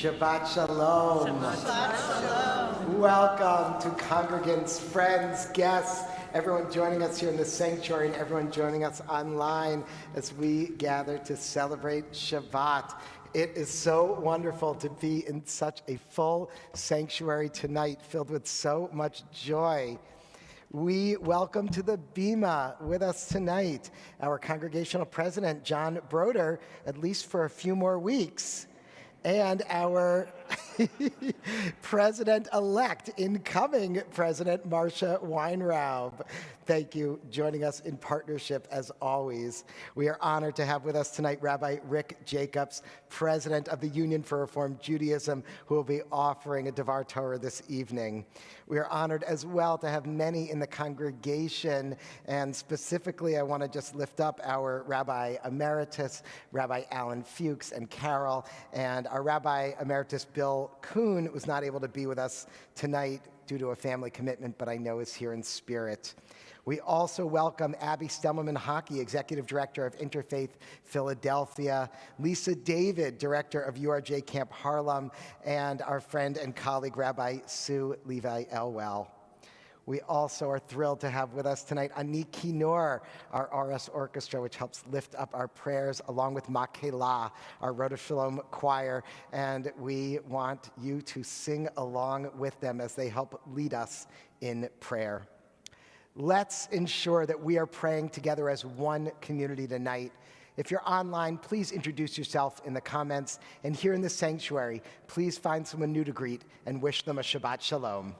Shabbat Shalom. Shabbat Shalom. Welcome to congregants, friends, guests, everyone joining us here in the sanctuary and everyone joining us online as we gather to celebrate Shabbat. It is so wonderful to be in such a full sanctuary tonight, filled with so much joy. We welcome to the Bima with us tonight our congregational president, John Broder, at least for a few more weeks, and our president-elect, incoming President Marcia Weinraub. Thank you, joining us in partnership as always. We are honored to have with us tonight Rabbi Rick Jacobs, president of the Union for Reform Judaism, who will be offering a Devar Torah this evening. We are honored as well to have many in the congregation, and specifically I want to just lift up our Rabbi Emeritus, Rabbi Alan Fuchs and Carol, and our Rabbi Emeritus Bill Kuhn was not able to be with us tonight due to a family commitment, but I know is here in spirit. We also welcome Abby Stelman-Hockey, Executive Director of Interfaith Philadelphia, Lisa David, Director of URJ Camp Harlem, and our friend and colleague, Rabbi Sue Levi Elwell. We also are thrilled to have with us tonight Ani Kinor, our RS Orchestra, which helps lift up our prayers, along with Makela, our Rota Shalom choir, and we want you to sing along with them as they help lead us in prayer. Let's ensure that we are praying together as one community tonight. If you're online, please introduce yourself in the comments, and here in the sanctuary, please find someone new to greet and wish them a Shabbat Shalom.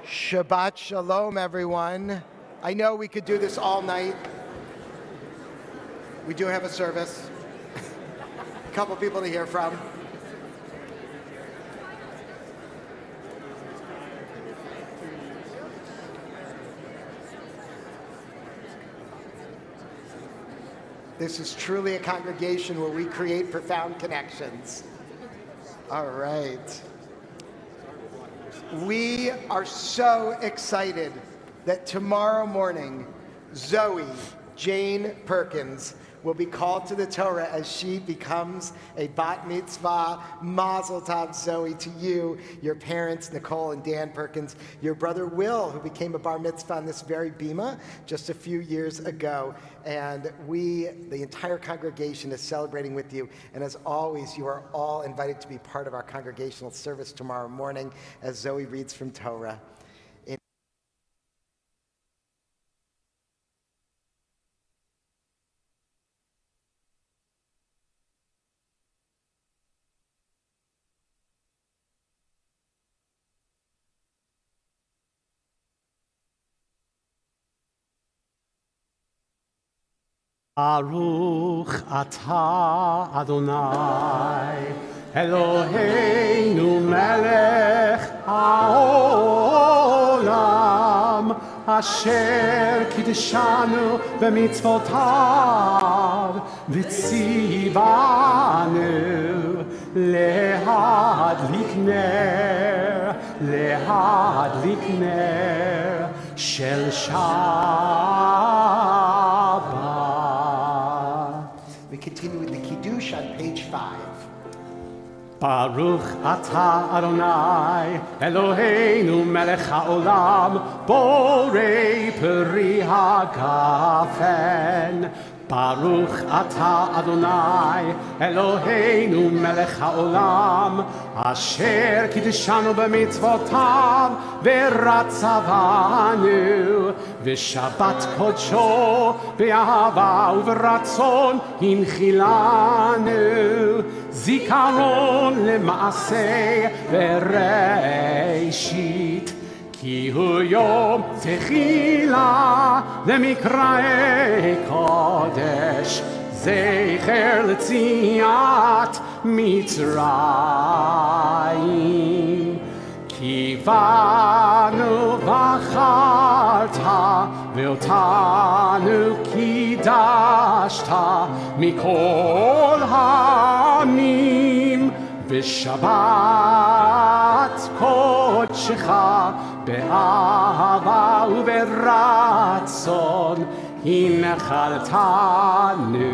Shabbat Shalom, everyone. I know we could do this all night. We do have a service. A couple people to hear from. This is truly a congregation where we create profound connections. All right. We are so excited that tomorrow morning, Zoe Jane Perkins will be called to the Torah as she becomes a bat mitzvah. Mazel tov, Zoe, to you, your parents, Nicole and Dan Perkins, your brother Will, who became a bar mitzvah on this very bima just a few years ago. And we, the entire congregation, is celebrating with you. And as always, you are all invited to be part of our congregational service tomorrow morning as Zoe reads from Torah. Baruch atah Adonai Eloheinu melech haolam asher kiddushanu b'mitzvotav v'tzivanu lehadlik ner shel Shabbat. We continue with the Kiddush on page 5. Baruch atah Adonai Eloheinu melech haolam borei peri hagafen. Baruch atah Adonai Eloheinu melech haolam asher kiddushanu b'mitzvotav v'ratzavanu v'shabbat kodsho b'ahava u'v'ratzon hinchilanu zikaron lema'aseh v'reishit Ki hu yom techila lemikrai kodesh zecher letziat Mitzrayim Ki vanu vacharta ve'otanu kidashta mikol ha'amim v'shabbat kodshecha be'ahava u'beratzon hinchaltanu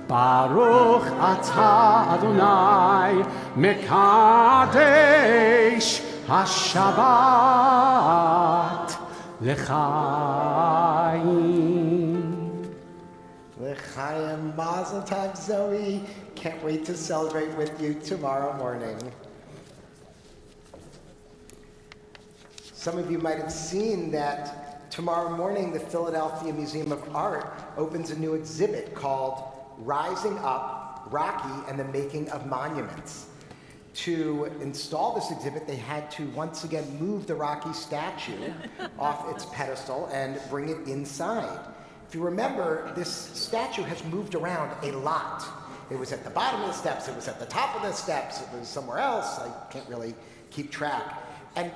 Baruch atah Adonai mekadesh hashabbat l'chaim. L'chaim, mazel tov, Zoe. Can't wait to celebrate with you tomorrow morning. Some of you might have seen that tomorrow morning the Philadelphia Museum of Art opens a new exhibit called Rising Up, Rocky and the Making of Monuments. To install this exhibit, they had to once again move the Rocky statue off its pedestal and bring it inside. If you remember, this statue has moved around a lot. It was at the bottom of the steps, it was at the top of the steps, it was somewhere else. I can't really keep track. And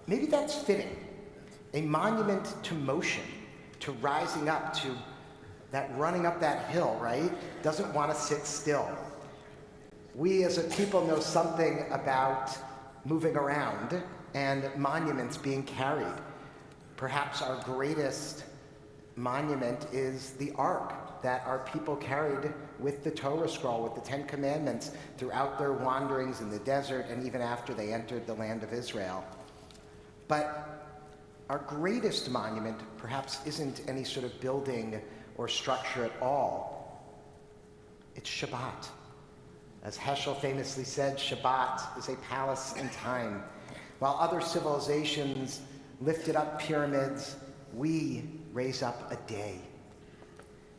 maybe that's fitting. A monument to motion, to rising up, to that running up that hill, right? Doesn't want to sit still. We as a people know something about moving around and monuments being carried. Perhaps our greatest monument is the Ark that our people carried with the Torah scroll, with the Ten Commandments throughout their wanderings in the desert and even after they entered the land of Israel. But our greatest monument perhaps isn't any sort of building or structure at all. It's Shabbat. As Heschel famously said, Shabbat is a palace in time. While other civilizations lifted up pyramids, we raise up a day.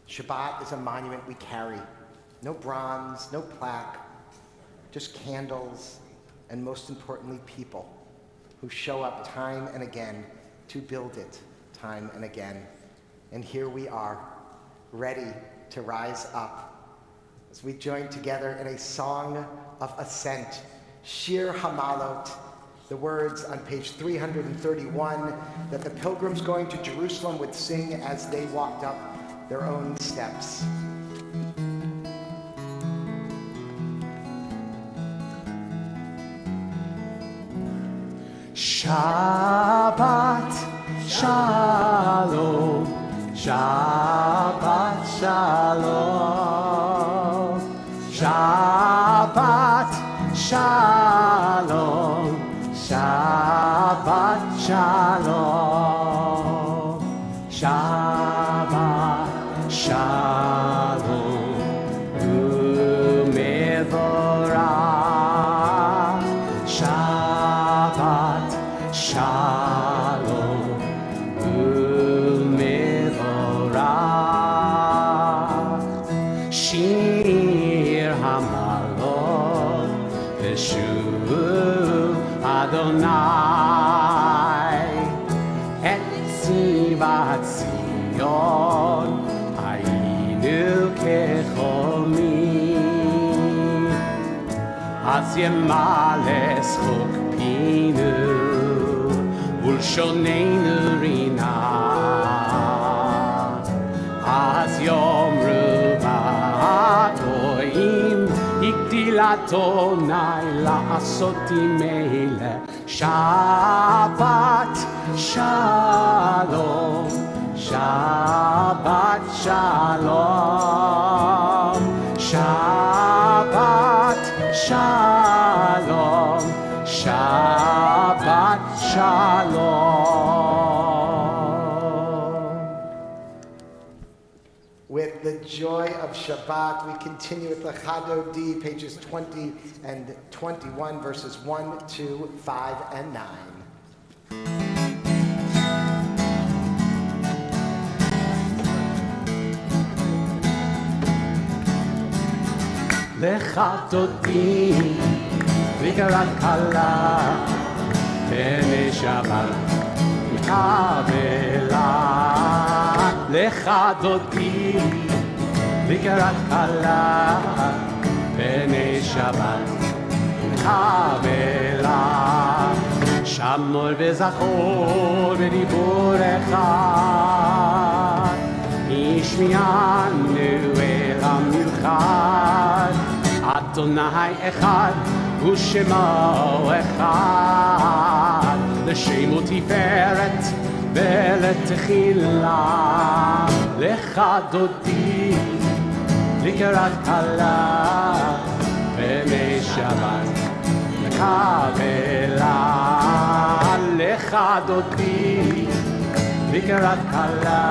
Shabbat is a monument we carry. No bronze, no plaque, just candles, and most importantly, people who show up time and again to build it time and again. And here we are, ready to rise up as we join together in a song of ascent, Shir Hamalot, the words on page 331 that the pilgrims going to Jerusalem would sing as they walked up their own steps. Shabbat Shalom, Shabbat Shalom, Shabbat Shalom, Shabbat Shalom, Shabbat Shalom, Umevorach, Shabbat Shalom, Umevorach, Shir Hamalot, Veshu Adonai, Et Sivat Zion, Hayinu Kechomi, Az Yemales Chokpinu, Ulshonenu Rina, Az Yomru Ba'agoim, Igdilatonai La'asoti Meile, Shabbat Shalom, Shabbat Shalom, Shabbat Shalom, Shabbat Shalom. With the joy of Shabbat, we continue with the Chadodi, pages 20 and 21, verses 1, 2, 5, and 9. Lecha dodi, v'garat kala, b'nei Shabbat, mikabela. Lecha dodi, v'garat kala, b'nei Shabbat, mikabela. Shamor v'zachor v'dibur echad, ishmianu el hamichad. Adonai Echad, Ushemo Echad, L'Shemo Tiferet, Ve'letechila, Lecha Dodi, L'Kerat Kala, B'nei Shabbat, L'Kabela, Lecha Dodi, L'Kerat Kala,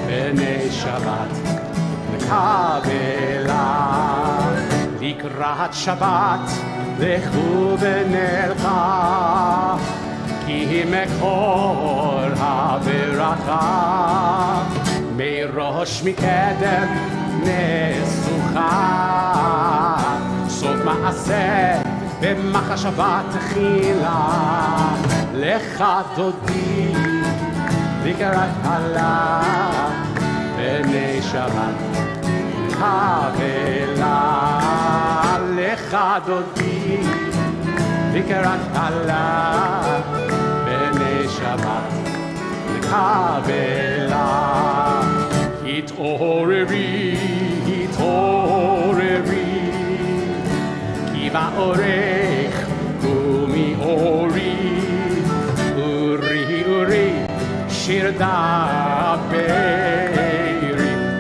B'nei Shabbat, L'Kabela. לקראת שבת לכו ונלכה כי מקור הברכה מראש מקדם נסוכה סוף מעשה במחשבה תחילה לך דודי לקראת כלה בני שבת קבלה לך דודי לקראת כלה בני שבת קבלה התעוררי התעוררי כי באורך קומי אורי אורי אורי שיר דברי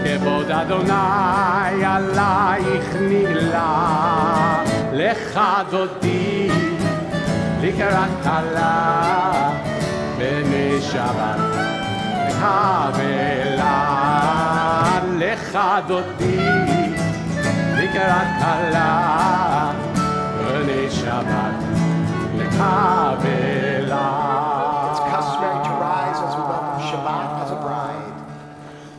כבוד אדוני עלייך נגלה לך דודי לקראת כלה בני שבת קבלה לך דודי לקראת כלה בני שבת קבלה. It's customary to rise as we welcome Shabbat as a bride.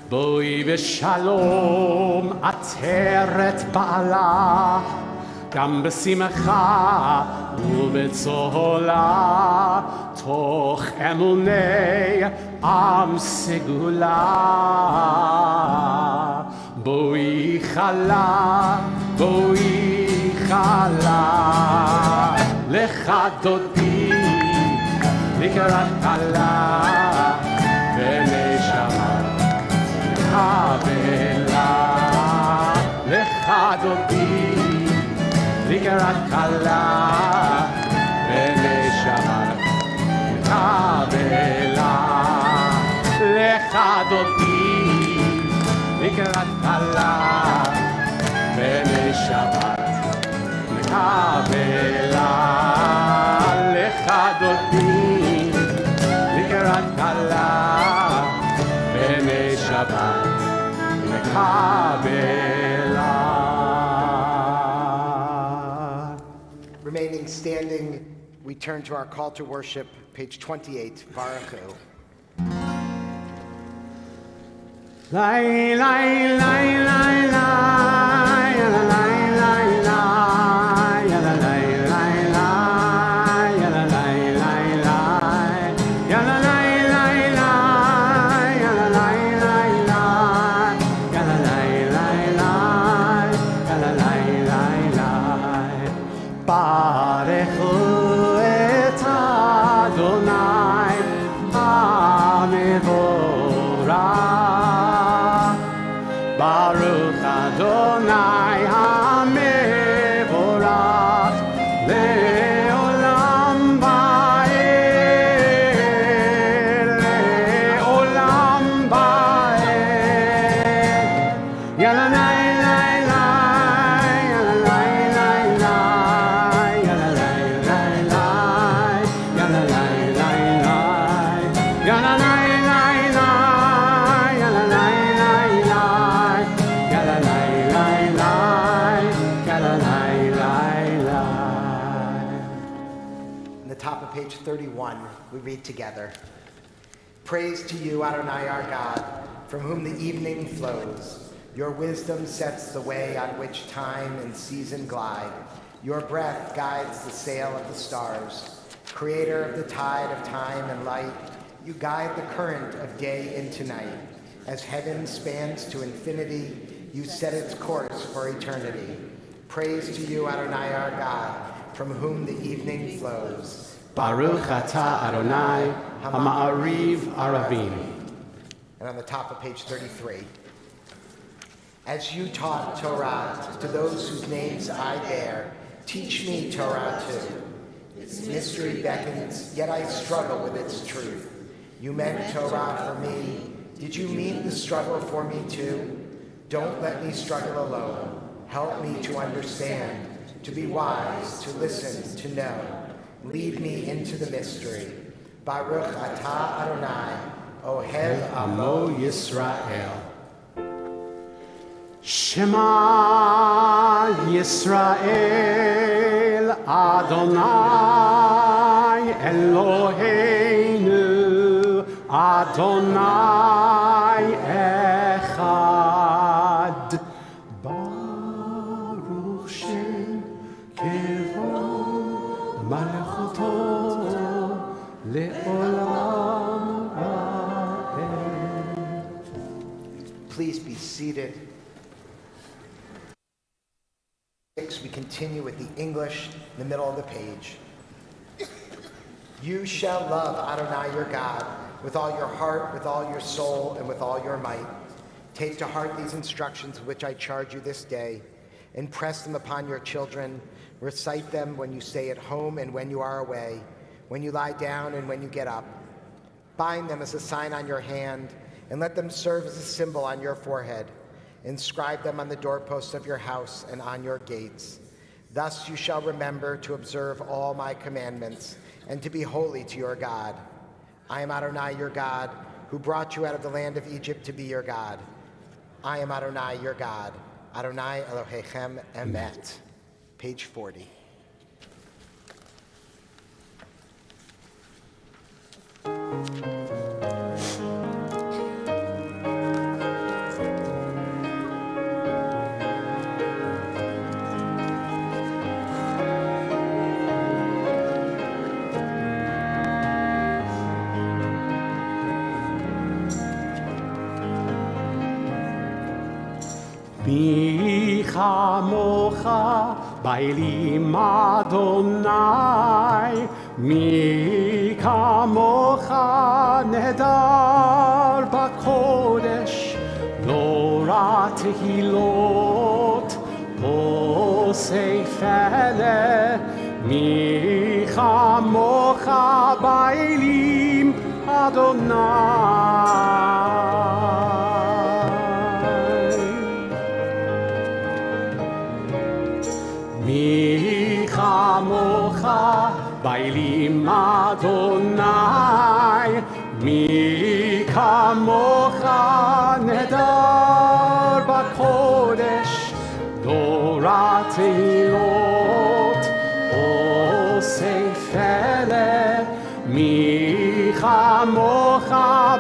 בואי בשלום עטרת בעלה גם בשמחה ובצהלה, תוך אמוני עם סגולה. בואי חלה, בואי חלה, לך דודי לקראת חלה, ונשמה קבלה. לך דודי לקראת חלה, ונשמה קבלה. לך דודי לקראת חלה, ונשמה קבלה. לך דודי לקראת חלה, ונשמה קבלה. Remaining standing, we turn to our call to worship, page 28, Baruch Hu. Lai lai lai lai lai la lai lai lai la lai lai lai la lai lai lai la lai lai lai la lai lai lai la lai lai lai la lai lai lai. Barechu et Adonai HaMevorach. Baruch Adonai HaMevorach le'olam ba'ed, le'olam ba'ed. Yalanai lai lai, yalanai lai lai, yalanai lai lai, yalanai lai lai, yalanai lai lai, yalanai lai lai, yalanai lai lai, yalanai lai lai. On the top of page 31, we read together. Praise to you, Adonai our God, from whom the evening flows. Your wisdom sets the way on which time and season glide. Your breath guides the sail of the stars. Creator of the tide of time and light, you guide the current of day into night. As heaven spans to infinity, you set its course for eternity. Praise to you, Adonai our God, from whom the evening flows. Baruch atah Adonai HaMa'ariv Aravim. And on the top of page 33, as you taught Torah to those whose names I bear, teach me Torah too. Its mystery beckons, yet I struggle with its truth. You meant Torah for me. Did you mean the struggle for me too? Don't let me struggle alone. Help me to understand, to be wise, to listen, to know. Lead me into the mystery. Baruch atah Adonai, Ohev Amo Yisrael. Shema Yisrael Adonai Eloheinu Adonai Echad. Baruch Shem Kevod Malachuto Le'olam Va'ed. Please be seated. We continue with the English in the middle of the page. You shall love Adonai your God with all your heart, with all your soul, and with all your might. Take to heart these instructions which I charge you this day. Impress them upon your children. Recite them when you stay at home and when you are away, when you lie down and when you get up. Bind them as a sign on your hand, and let them serve as a symbol on your forehead. Inscribe them on the doorposts of your house and on your gates. Thus you shall remember to observe all my commandments and to be holy to your God. I am Adonai your God, who brought you out of the land of Egypt to be your God. I am Adonai your God. Adonai Elohechem Emet. Page 40. מי כמוך באלים אדוני, מי כמוך נהדר בקודש, נורא תהילות עושה פלא, מי כמוך באלים אדוני. מי כמוך באלים אדוני, מי כמוך נהדר בקודש, נורא תהילות עושה פלא, מי כמוך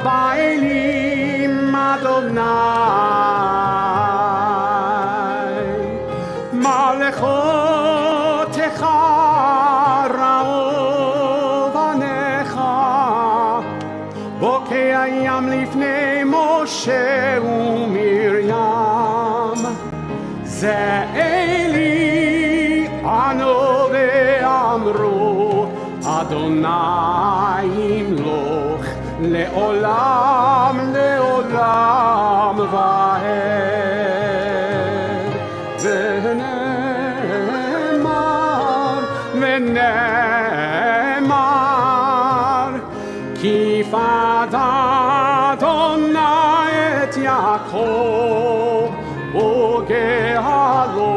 באלים אדוני. מלכותך ראו בניך, בוקע ים לפני משה ומרים, זה אלי ענו ואמרו, אדוני ימלוך לעולם לעולם ועד. ונאמר כי פדה אדוני את יעקב וגאלו,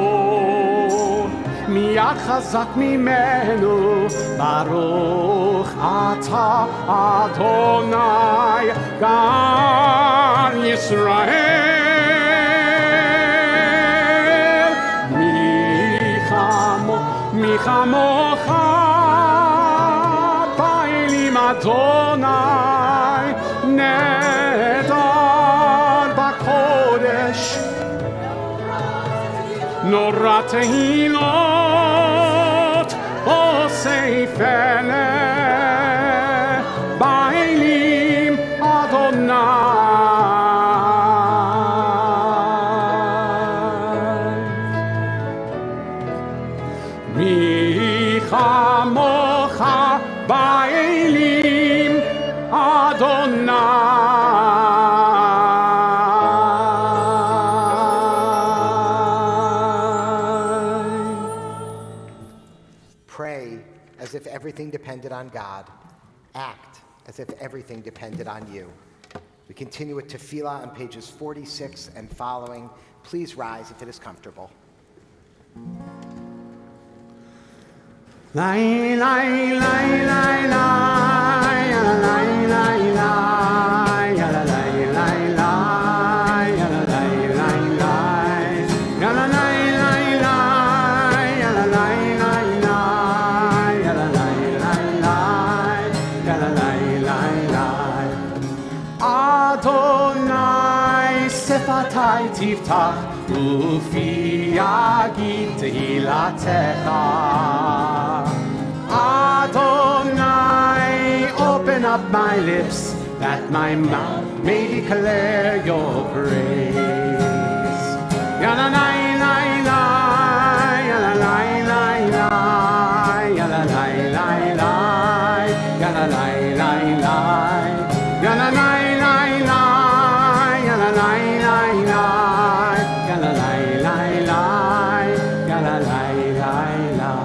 מיד חזק ממנו, ברוך אתה אדוני גאל ישראל. מי כמוך באלים אדוני, נהדר בקודש, נורא תהילות עושה פלא, באלים אדוני. מי כמוך באלים אדוני. Pray as if everything depended on God. Act as if everything depended on you. We continue with Tefillah on pages 46 and following. Please rise if it is comfortable. Lai lai lai lai lai, la lai lai lai, la lai lai lai, la lai lai lai, la lai lai lai, la lai lai lai, la lai lai lai, la lai lai lai. Adonai sefatai tiftach, ufi yagid tehilatecha. Adonai, open up my lips, that my mouth may declare your praise. Yalanai, lai, lai, yalalai, lai, lai, yalalai, lai, lai, yalalai, lai, lai, yalalai, lai, lai, yalalai, lai, lai, yalalai, lai, lai, yalalai, lai, lai.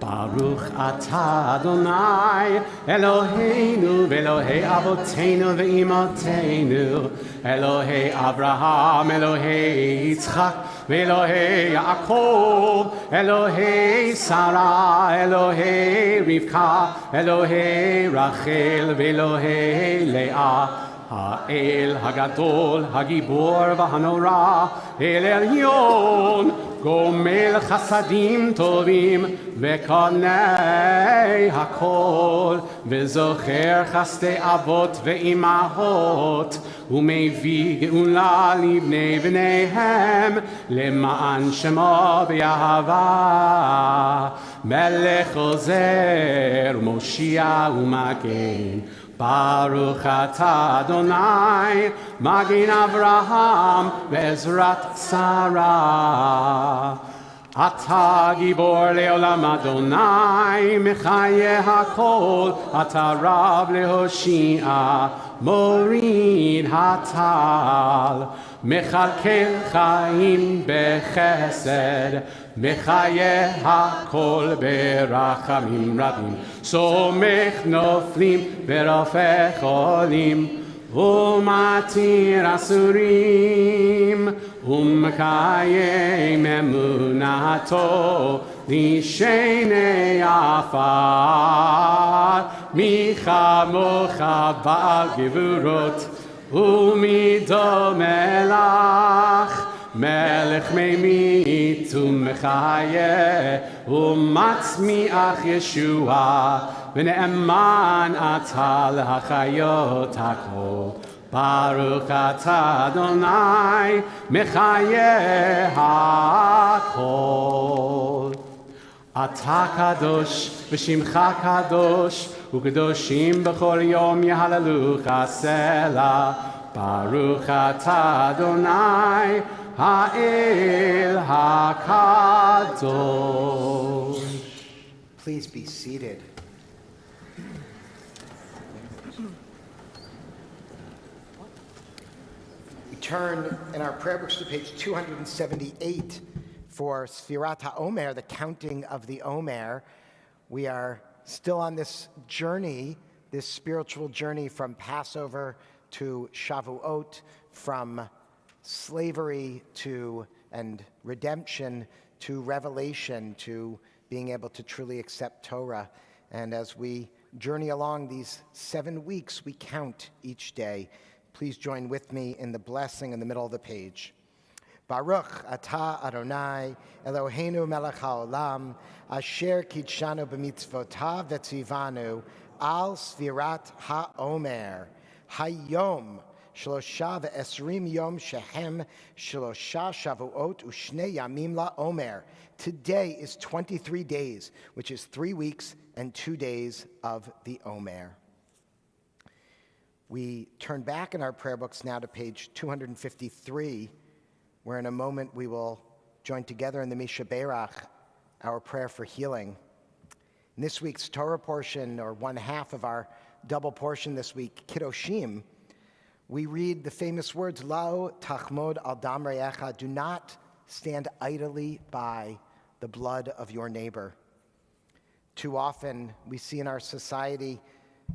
Baruch atah Adonai Eloheinu v'Elohei Avotenu v'Imotenu, Elohei Abraham, Elohei Yitzchak v'Elohei Yaakov, Elohei Sarah, Elohei Rivka, Elohei Rachel v'Elohei Leah, Ha'el Hagadol, Hagibor v'Hanora, El Elyon, Gomel Chasadim Tovim, Vekonei Hakol, Vezocher Chaste Avot Ve'imahot, Umevi Geula Libnei V'neihem, Lema'an Shemo V'Yahava, Melech Ozer, Moshia Umagen, Baruch atah Adonai, Magin Avraham, Bezrat Sarah. Ata gibor leolam Adonai, Mechaye hakol, Ata Rab lehoshia, Morid hatal, Mechalkel chaim bechesed, Mechaye hakol berachamim rabim, Somech noflim berafeh cholim, Umatir asurim, Umkayem emunato, Nishenei afar, Micha mocha bal gevurot, Umido melach, Melech meimit umchaye, Umatzmiach Yeshua, V'ne'eman atal hachayot hakol. Baruch atah Adonai, Mechaye hakol. Atah kadosh, v'shimcha kadosh, u'kadoshim b'chol yom yehalalucha selah. Baruch atah Adonai, ha'el hakadosh. Please be seated. We turn in our prayer books to page 278 for Sfirat HaOmer, the counting of the Omer. We are still on this journey, this spiritual journey from Passover to Shavuot, from slavery to and redemption to revelation, to being able to truly accept Torah. And as we journey along these 7 weeks, we count each day. Please join with me in the blessing in the middle of the page. Baruch atah Adonai Eloheinu melech haolam asher kidshanu b'mitzvotav v'tzivanu al svirat ha'omer hayom shlosha ve'esrim yom shehem shlosha shavuot u'shnei yamim la'omer. Today is 23 days, which is 3 weeks and 2 days of the Omer. We turn back in our prayer books now to page 253, where in a moment we will join together in the Misha Berach, our prayer for healing. In this week's Torah portion, or one half of our double portion this week, Kiddushim, we read the famous words, Lo tachmod al dam re'echa, do not stand idly by the blood of your neighbor. Too often we see in our society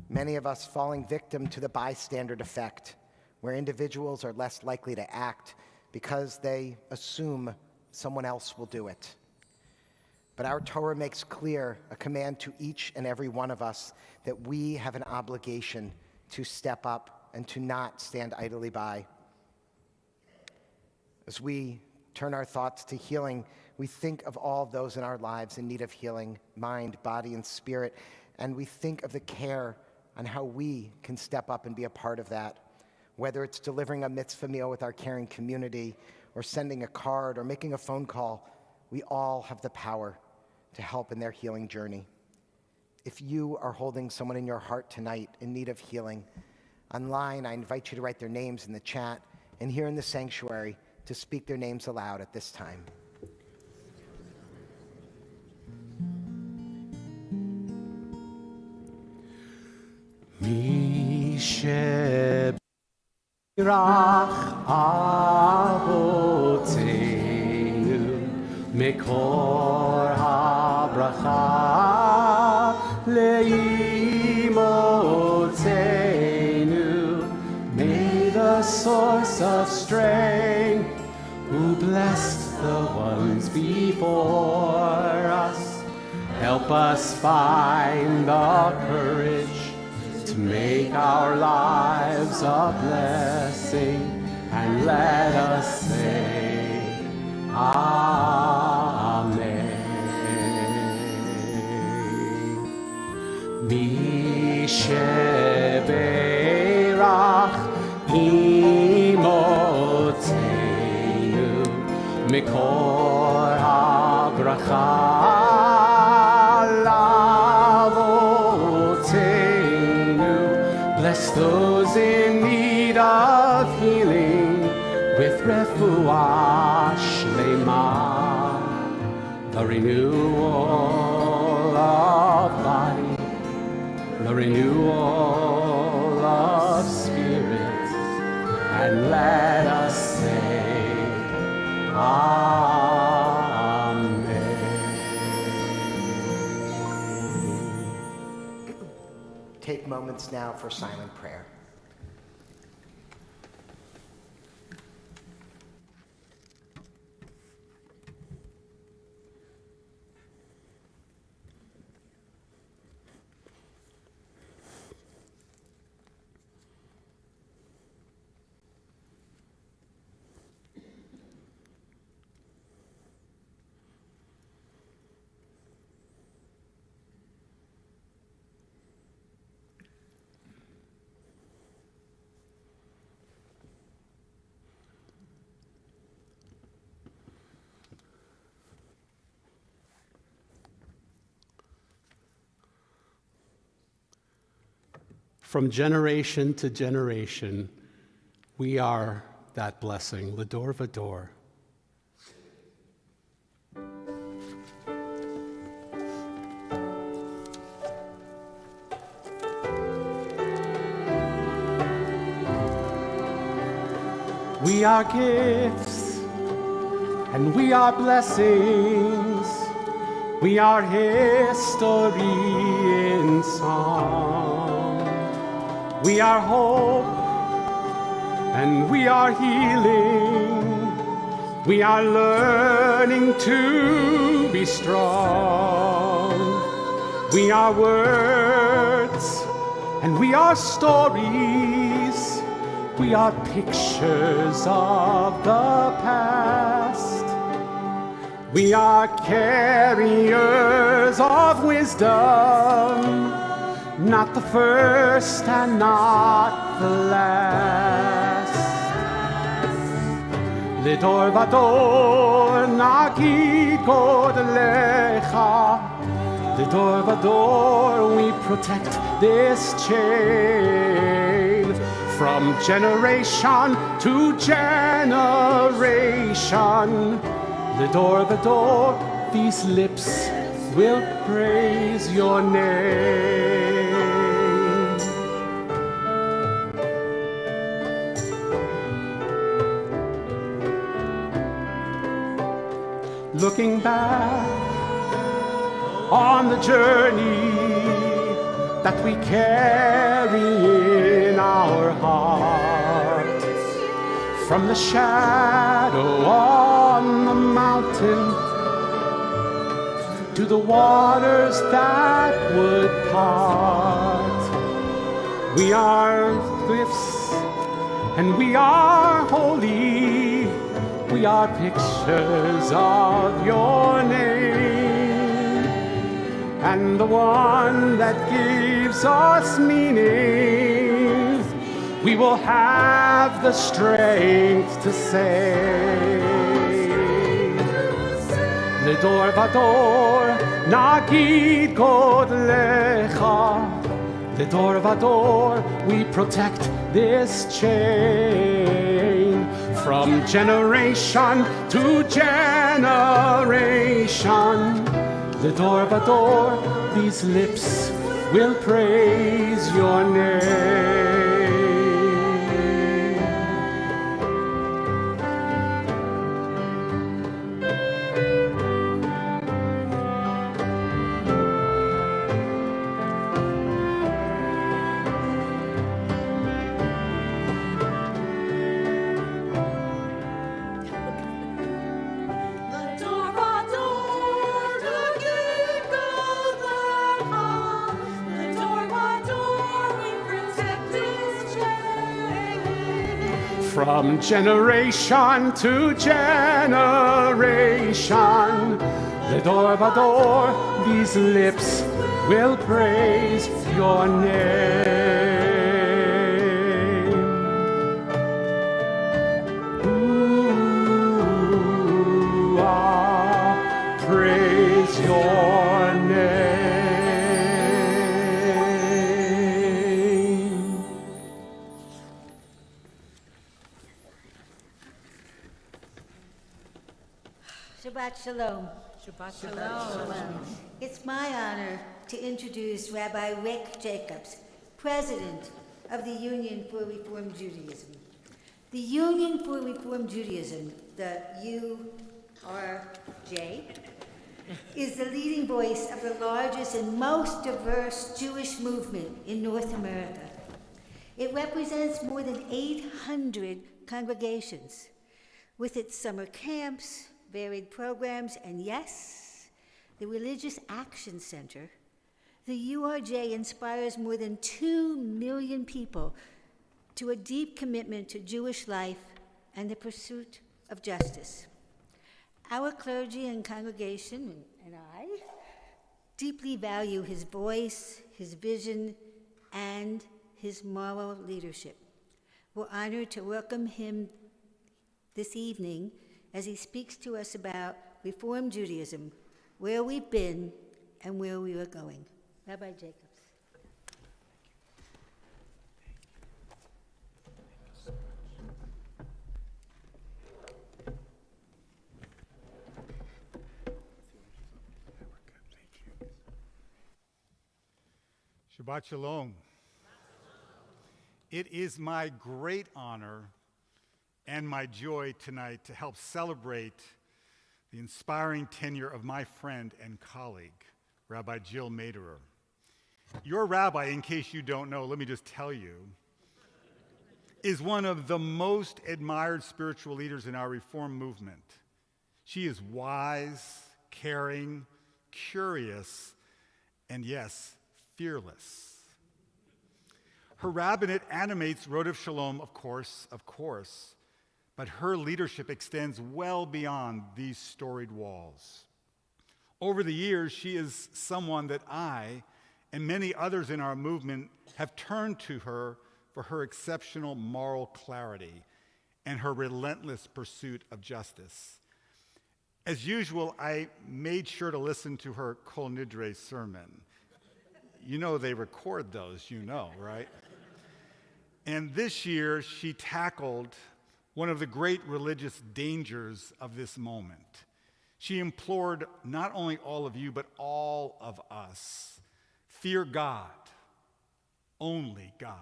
many of us falling victim to the bystander effect, where individuals are less likely to act because they assume someone else will do it. But our Torah makes clear a command to each and every one of us that we have an obligation to step up and to not stand idly by. As we turn our thoughts to healing, we think of all those in our lives in need of healing, mind, body, and spirit, and we think of the care on how we can step up and be a part of that, whether it's delivering a mitzvah meal with our caring community, or sending a card, or making a phone call. We all have the power to help in their healing journey. If you are holding someone in your heart tonight in need of healing, online, I invite you to write their names in the chat, and here in the sanctuary to speak their names aloud at this time. Mishe Berach Avotenu Mekor HaBracha Leimotenu. May the source of strength, who blessed the ones before us, help us find the courage to make our lives a blessing, and let us say Amen. Mishe Berach Imotenu Mekor HaBracha refuah shlema, the renewal of body, the renewal of spirit, and let us say, Amen. Take moments now for silent prayer. From generation to generation, we are that blessing, L'dor v'dor. We are gifts, and we are blessings. We are history in song. We are hope, and we are healing. We are learning to be strong. We are words, and we are stories. We are pictures of the past. We are carriers of wisdom, not the first and not the last. L'dor v'dor nagid godlecha. L'dor v'dor we protect this chain. From generation to generation, L'dor v'dor, these lips will praise your name. Looking back on the journey that we carry in our heart, from the shadow on the mountain to the waters that would part. We are gifts and we are holy. We are pictures of your name, and the one that gives us meaning, we will have the strength to say. L'dor v'dor nagid godlecha. L'dor v'dor we protect this chain. From generation to generation, L'dor v'dor, these lips will praise your name. From generation to generation, L'dor v'dor, these lips will praise your name. Ooh, praise your name. Shabbat Shalom. Shabbat Shalom. It's my honor to introduce Rabbi Rick Jacobs, President of the Union for Reform Judaism. The Union for Reform Judaism, the URJ, is the leading voice of the largest and most diverse Jewish movement in North America. It represents more than 800 congregations, with its summer camps, varied programs, and yes, the Religious Action Center. The URJ inspires more than 2 million people to a deep commitment to Jewish life and the pursuit of justice. Our clergy and congregation, and I, deeply value his voice, his vision, and his moral leadership. We're honored to welcome him this evening as he speaks to us about Reform Judaism, where we've been and where we are going. Rabbi Jacobs. Shabbat Shalom. It is my great honor and my joy tonight to help celebrate the inspiring tenure of my friend and colleague, Rabbi Jill Maderer. Your rabbi, in case you don't know, let me just tell you, is one of the most admired spiritual leaders in our Reform movement. She is wise, caring, curious, and yes, fearless. Her rabbinate animates Road of Shalom, of course, but her leadership extends well beyond these storied walls. Over the years, she is someone that I and many others in our movement have turned to her for her exceptional moral clarity and her relentless pursuit of justice. As usual, I made sure to listen to her Kol Nidre sermon. You know they record those, right? And this year, she tackled one of the great religious dangers of this moment. She implored not only all of you, but all of us, fear God, only God.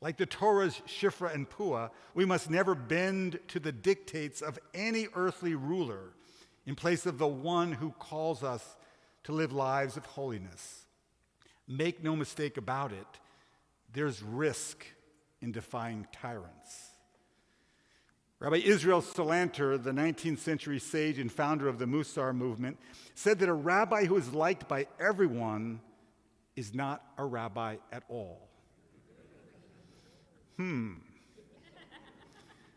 Like the Torah's Shifra and Puah, we must never bend to the dictates of any earthly ruler in place of the one who calls us to live lives of holiness. Make no mistake about it, there's risk in defying tyrants. Rabbi Israel Salanter, the 19th century sage and founder of the Musar movement, said that a rabbi who is liked by everyone is not a rabbi at all.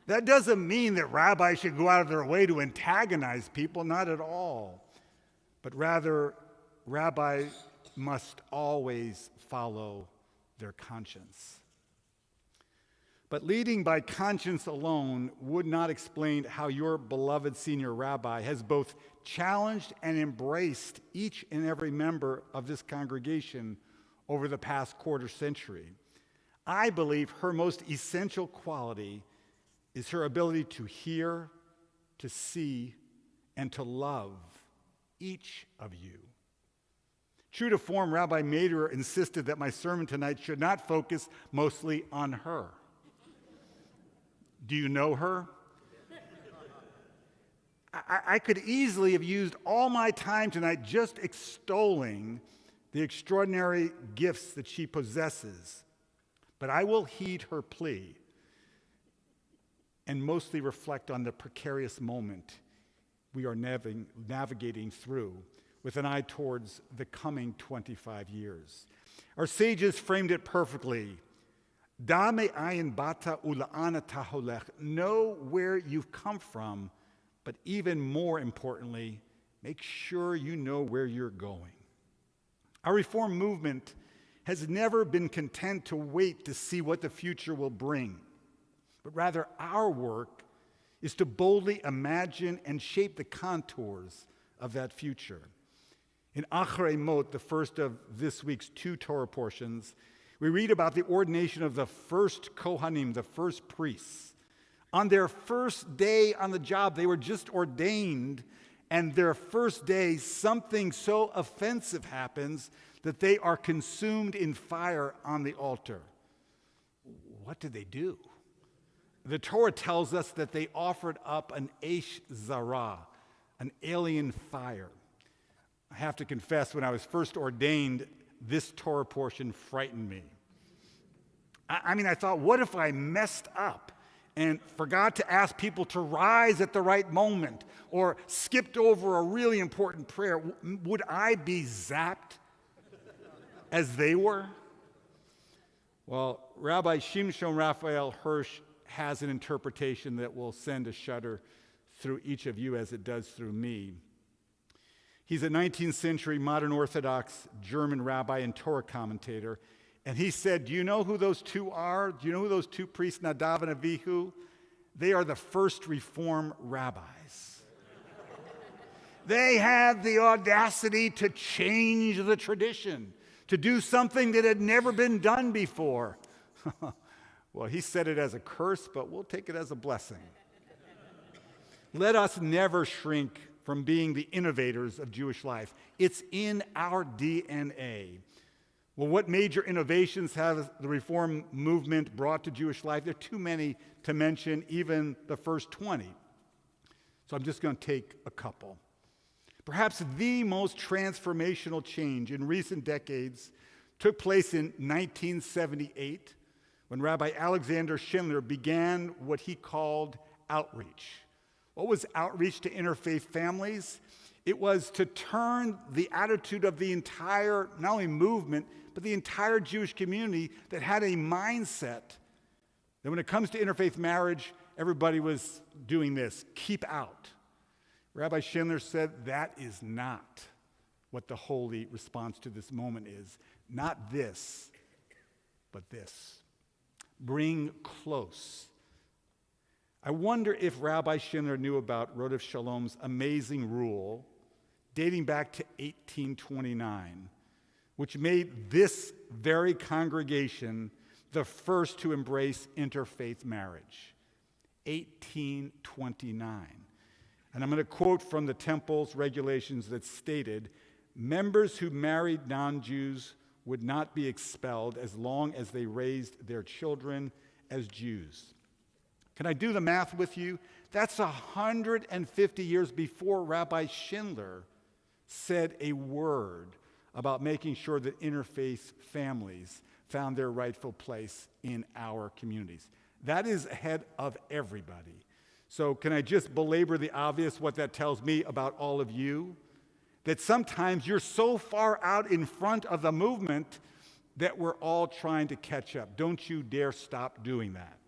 That doesn't mean that rabbis should go out of their way to antagonize people, not at all. But rather, rabbis must always follow their conscience. But leading by conscience alone would not explain how your beloved senior rabbi has both challenged and embraced each and every member of this congregation over the past quarter century. I believe her most essential quality is her ability to hear, to see, and to love each of you. True to form, Rabbi Maderer insisted that my sermon tonight should not focus mostly on her. Do you know her? I could easily have used all my time tonight just extolling the extraordinary gifts that she possesses, but I will heed her plea and mostly reflect on the precarious moment we are navigating through with an eye towards the coming 25 years. Our sages framed it perfectly. Da me'ayin bata ula'ana taholech. Know where you've come from, but even more importantly, make sure you know where you're going. Our Reform movement has never been content to wait to see what the future will bring, but rather our work is to boldly imagine and shape the contours of that future. In Achrei Mot, the first of this week's 2 Torah portions, we read about the ordination of the first Kohanim, the first priests, On their first day on the job, they were just ordained, and their first day, something so offensive happens that they are consumed in fire on the altar. What did they do? The Torah tells us that they offered up an Eish Zarah, an alien fire. I have to confess, when I was first ordained, this Torah portion frightened me. I thought, what if I messed up and forgot to ask people to rise at the right moment or skipped over a really important prayer? Would I be zapped as they were? Well, Rabbi Shimshon Raphael Hirsch has an interpretation that will send a shudder through each of you as it does through me. He's a 19th century modern Orthodox German rabbi and Torah commentator. And he said, do you know who those two are? Do you know who those two priests, Nadav and Avihu? They are the first Reform rabbis. They had the audacity to change the tradition, to do something that had never been done before. Well, he said it as a curse, but we'll take it as a blessing. Let us never shrink from being the innovators of Jewish life. It's in our DNA. Well, what major innovations has the Reform movement brought to Jewish life? There are too many to mention, even the first 20. So I'm just going to take a couple. Perhaps the most transformational change in recent decades took place in 1978 when Rabbi Alexander Schindler began what he called outreach. What was outreach to interfaith families? It was to turn the attitude of the entire, not only movement, but the entire Jewish community that had a mindset that when it comes to interfaith marriage, everybody was doing this, keep out. Rabbi Schindler said that is not what the holy response to this moment is. Not this, but this. Bring close. I wonder if Rabbi Schindler knew about Rodef Shalom's amazing rule dating back to 1829, which made this very congregation the first to embrace interfaith marriage. 1829. And I'm going to quote from the temple's regulations that stated, members who married non-Jews would not be expelled as long as they raised their children as Jews. Can I do the math with you? That's 150 years before Rabbi Schindler said a word about making sure that interfaith families found their rightful place in our communities. That is ahead of everybody. So can I just belabor the obvious, what that tells me about all of you? That sometimes you're so far out in front of the movement that we're all trying to catch up. Don't you dare stop doing that.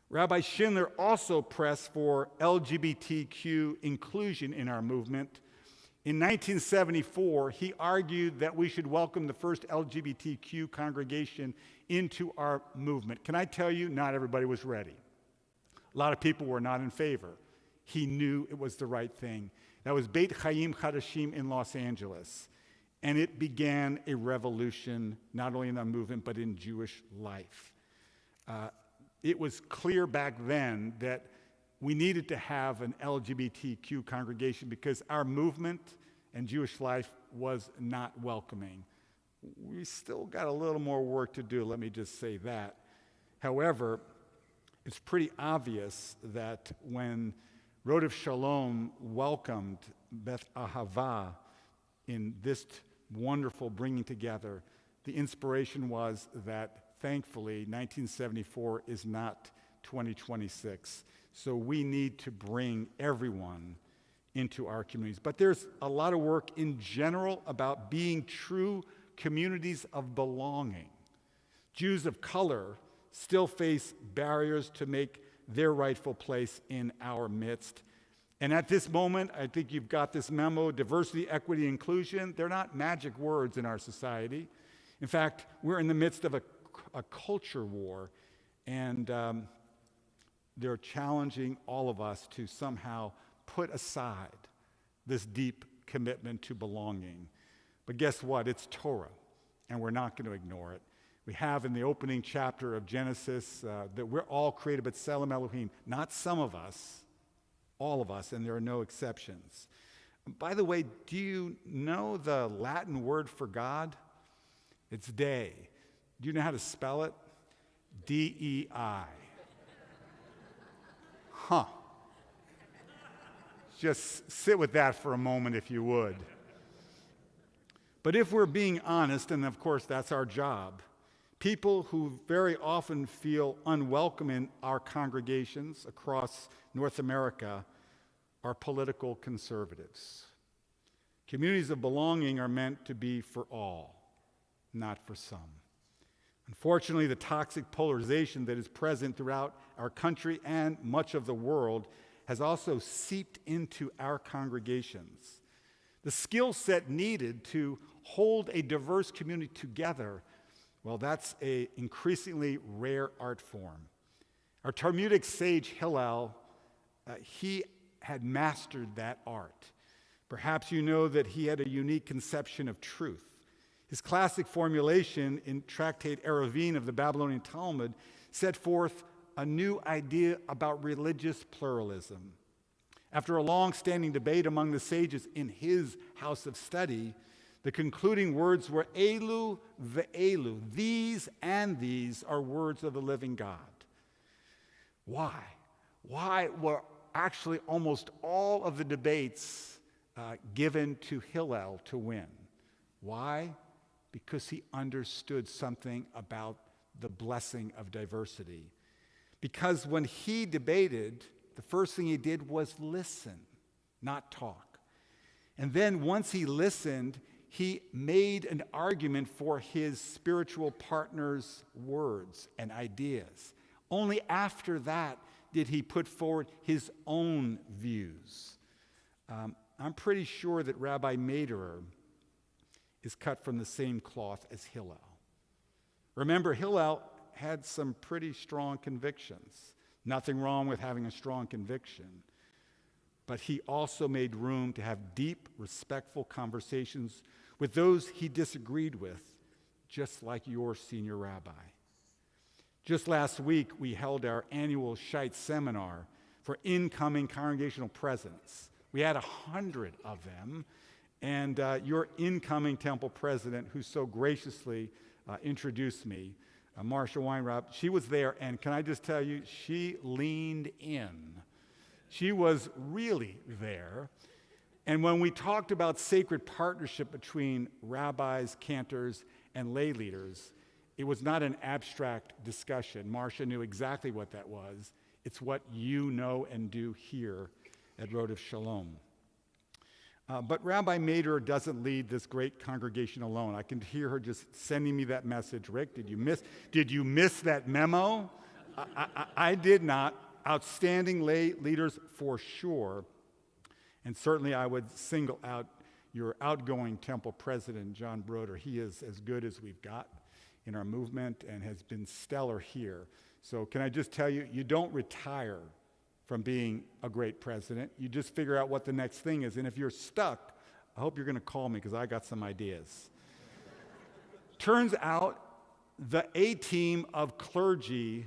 Rabbi Schindler also pressed for LGBTQ inclusion in our movement. In 1974, he argued that we should welcome the first LGBTQ congregation into our movement. Can I tell you, not everybody was ready. A lot of people were not in favor. He knew it was the right thing. That was Beit Chaim Chadashim in Los Angeles. And it began a revolution, not only in the movement, but in Jewish life. It was clear back then that we needed to have an LGBTQ congregation because our movement and Jewish life was not welcoming. We still got a little more work to do, let me just say that. However, it's pretty obvious that when Rodef Shalom welcomed Beth Ahava in this wonderful bringing together, the inspiration was that, thankfully, 1974 is not 2026. So we need to bring everyone into our communities. But there's a lot of work in general about being true communities of belonging. Jews of color still face barriers to make their rightful place in our midst. And at this moment, I think you've got this memo, diversity, equity, inclusion. They're not magic words in our society. In fact, we're in the midst of a culture war, and they're challenging all of us to somehow put aside this deep commitment to belonging. But guess what? It's Torah, and we're not going to ignore it. We have in the opening chapter of Genesis that we're all created b'Tselem Elohim, not some of us, all of us, and there are no exceptions. By the way, do you know the Latin word for God? It's day. Do you know how to spell it? D-E-I. Huh. Just sit with that for a moment if you would. But if we're being honest, and of course that's our job, people who very often feel unwelcome in our congregations across North America are political conservatives. Communities of belonging are meant to be for all, not for some. Unfortunately, the toxic polarization that is present throughout our country and much of the world has also seeped into our congregations. The skill set needed to hold a diverse community together, well, that's an increasingly rare art form. Our Talmudic sage Hillel, he had mastered that art. Perhaps you know that he had a unique conception of truth. His classic formulation in Tractate Eruvin of the Babylonian Talmud set forth a new idea about religious pluralism. After a long-standing debate among the sages in his house of study, the concluding words were Elu ve'elu. These and these are words of the living God. Why? Why were actually almost all of the debates given to Hillel to win? Why? Because he understood something about the blessing of diversity. Because when he debated, the first thing he did was listen, not talk. And then once he listened, he made an argument for his spiritual partner's words and ideas. Only after that did he put forward his own views. I'm pretty sure that Rabbi Maderer is cut from the same cloth as Hillel. Remember, Hillel had some pretty strong convictions. Nothing wrong with having a strong conviction. But he also made room to have deep, respectful conversations with those he disagreed with, just like your senior rabbi. Just last week, we held our annual Shite seminar for incoming congregational presidents. We had 100 of them, and your incoming temple president, who so graciously introduced me, Marcia Weinraub, she was there, and can I just tell you, she leaned in. She was really there. And when we talked about sacred partnership between rabbis, cantors, and lay leaders, it was not an abstract discussion. Marcia knew exactly what that was. It's what you know and do here at Road of Shalom. But Rabbi Maderer doesn't lead this great congregation alone. I can hear her just sending me that message. Rick, did you miss that memo? I did not. Outstanding lay leaders for sure. And certainly I would single out your outgoing temple president, John Broder. He is as good as we've got in our movement and has been stellar here. So can I just tell you, you don't retire from being a great president. You just figure out what the next thing is. And if you're stuck, I hope you're going to call me because I got some ideas. Turns out the A-team of clergy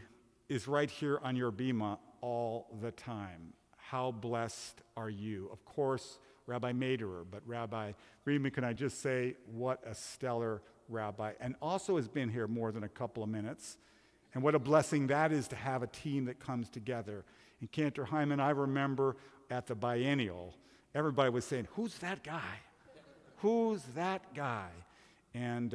is right here on your bima all the time. How blessed are you? Of course, Rabbi Maderer, but Rabbi Friedman, can I just say, what a stellar rabbi, and also has been here more than a couple of minutes. And what a blessing that is to have a team that comes together. And Cantor Hyman, I remember at the biennial, everybody was saying, who's that guy? Who's that guy? And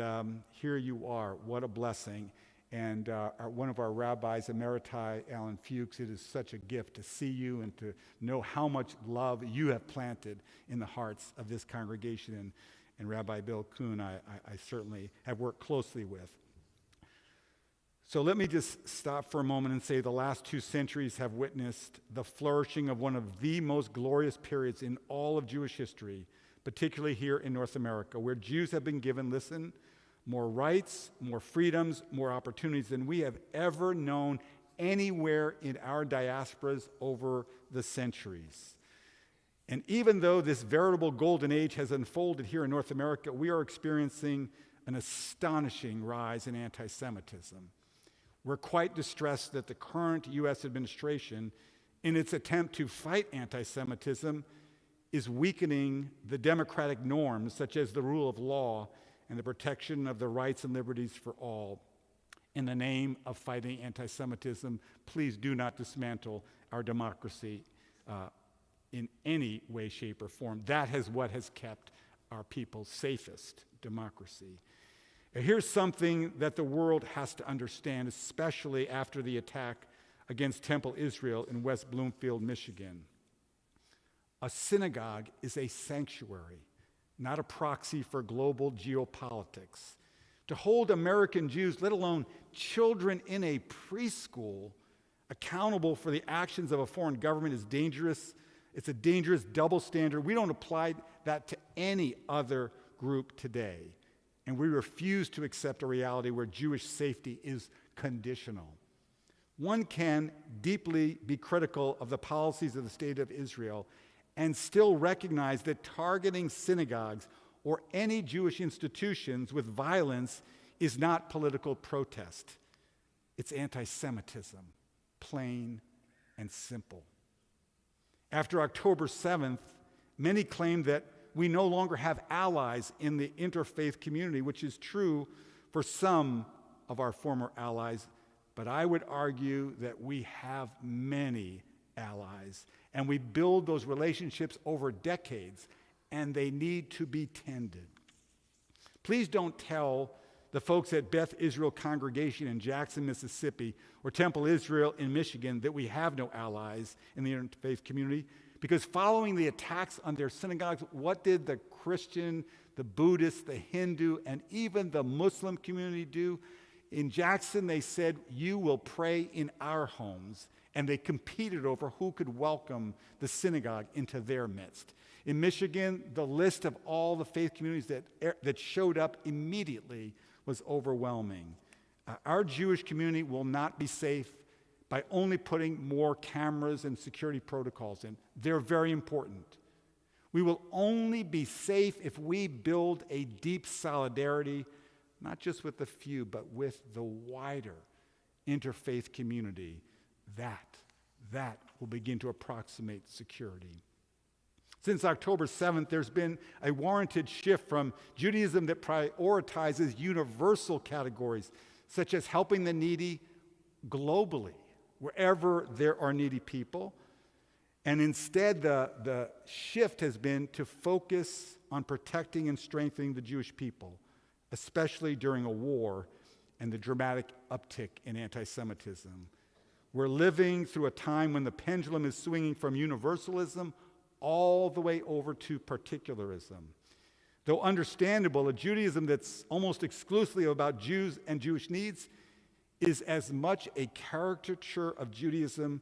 here you are. What a blessing. And one of our rabbis, Emeriti, Alan Fuchs, it is such a gift to see you and to know how much love you have planted in the hearts of this congregation. And Rabbi Bill Kuhn, I certainly have worked closely with. So let me just stop for a moment and say the last 2 centuries have witnessed the flourishing of one of the most glorious periods in all of Jewish history, particularly here in North America, where Jews have been given, listen, more rights, more freedoms, more opportunities than we have ever known anywhere in our diasporas over the centuries. And even though this veritable golden age has unfolded here in North America, we are experiencing an astonishing rise in anti-Semitism. We're quite distressed that the current U.S. administration, in its attempt to fight anti-Semitism, is weakening the democratic norms such as the rule of law and the protection of the rights and liberties for all. In the name of fighting anti-Semitism, please do not dismantle our democracy in any way, shape, or form. That is what has kept our people safest, democracy. Here's something that the world has to understand, especially after the attack against Temple Israel in West Bloomfield, Michigan. A synagogue is a sanctuary, not a proxy for global geopolitics. To hold American Jews, let alone children in a preschool, accountable for the actions of a foreign government is dangerous. It's a dangerous double standard. We don't apply that to any other group today. And we refuse to accept a reality where Jewish safety is conditional. One can deeply be critical of the policies of the state of Israel and still recognize that targeting synagogues or any Jewish institutions with violence is not political protest. It's anti-Semitism, plain and simple. After October 7th, many claim that we no longer have allies in the interfaith community, which is true for some of our former allies, but I would argue that we have many allies, and we build those relationships over decades, and they need to be tended. Please don't tell the folks at Beth Israel Congregation in Jackson, Mississippi, or Temple Israel in Michigan that we have no allies in the interfaith community, because following the attacks on their synagogues, what did the Christian, the Buddhist, the Hindu, and even the Muslim community do? In Jackson, they said, "You will pray in our homes," and they competed over who could welcome the synagogue into their midst. In Michigan, the list of all the faith communities that showed up immediately was overwhelming. Our Jewish community will not be safe by only putting more cameras and security protocols in. They're very important. We will only be safe if we build a deep solidarity, not just with the few, but with the wider interfaith community. That will begin to approximate security. Since October 7th, there's been a warranted shift from Judaism that prioritizes universal categories, such as helping the needy globally, wherever there are needy people. And instead, the shift has been to focus on protecting and strengthening the Jewish people, especially during a war and the dramatic uptick in anti-Semitism. We're living through a time when the pendulum is swinging from universalism all the way over to particularism. Though understandable, a Judaism that's almost exclusively about Jews and Jewish needs is as much a caricature of Judaism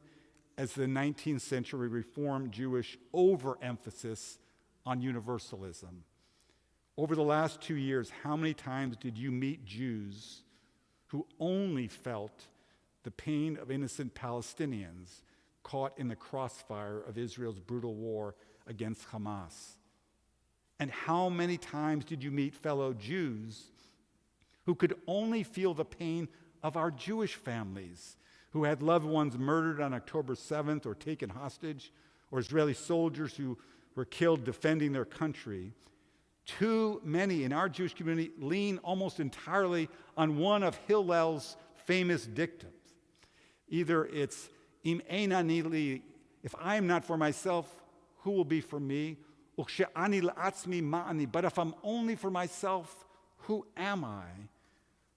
as the 19th century Reform Jewish overemphasis on universalism. Over the last 2 years, how many times did you meet Jews who only felt the pain of innocent Palestinians caught in the crossfire of Israel's brutal war against Hamas? And how many times did you meet fellow Jews who could only feel the pain of our Jewish families who had loved ones murdered on October 7th or taken hostage, or Israeli soldiers who were killed defending their country? Too many in our Jewish community lean almost entirely on one of Hillel's famous dictums. Either it's Im einani li, if I am not for myself, who will be for me? Ukshe'ani la'atzmi ma'ani, but if I'm only for myself, who am I?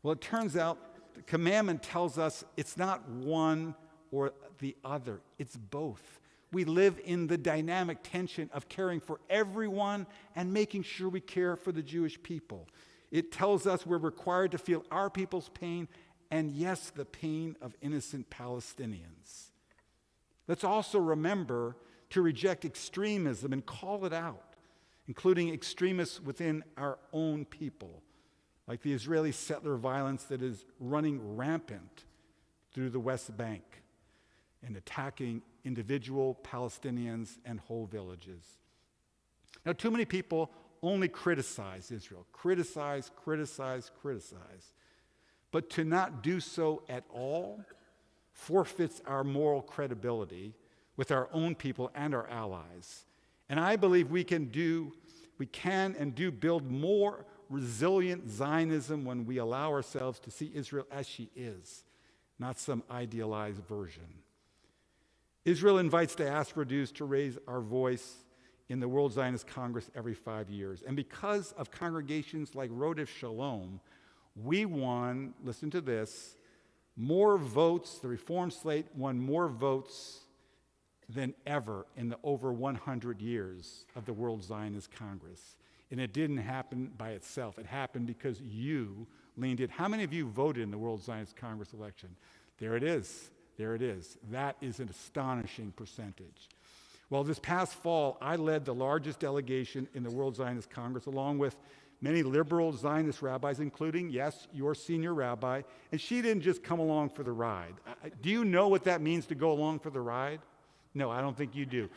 Well, it turns out the commandment tells us it's not one or the other, it's both. We live in the dynamic tension of caring for everyone and making sure we care for the Jewish people. It tells us we're required to feel our people's pain and, yes, the pain of innocent Palestinians. Let's also remember to reject extremism and call it out, including extremists within our own people, like the Israeli settler violence that is running rampant through the West Bank and attacking individual Palestinians and whole villages. Now, too many people only criticize Israel. Criticize, criticize, criticize. But to not do so at all forfeits our moral credibility with our own people and our allies. And I believe we can and do build more resilient Zionism when we allow ourselves to see Israel as she is, not some idealized version. Israel invites diaspora Jews to raise our voice in the World Zionist Congress every 5 years. And because of congregations like Rodef Shalom, we won, listen to this, more votes, the Reform slate won more votes than ever in the over 100 years of the World Zionist Congress. And it didn't happen by itself. It happened because you leaned in. How many of you voted in the World Zionist Congress election? There it is. There it is. That is an astonishing percentage. Well, this past fall, I led the largest delegation in the World Zionist Congress, along with many liberal Zionist rabbis, including, yes, your senior rabbi. And she didn't just come along for the ride. Do you know what that means to go along for the ride? No, I don't think you do.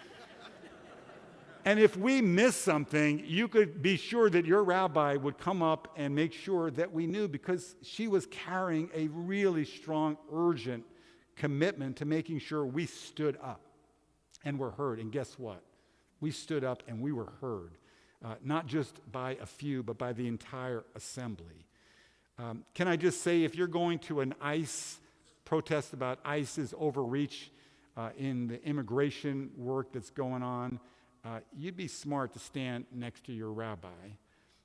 And if we miss something, you could be sure that your rabbi would come up and make sure that we knew, because she was carrying a really strong, urgent commitment to making sure we stood up and were heard. And guess what? We stood up and we were heard, not just by a few, but by the entire assembly. Can I just say, if you're going to an ICE protest about ICE's overreach in the immigration work that's going on, you'd be smart to stand next to your rabbi.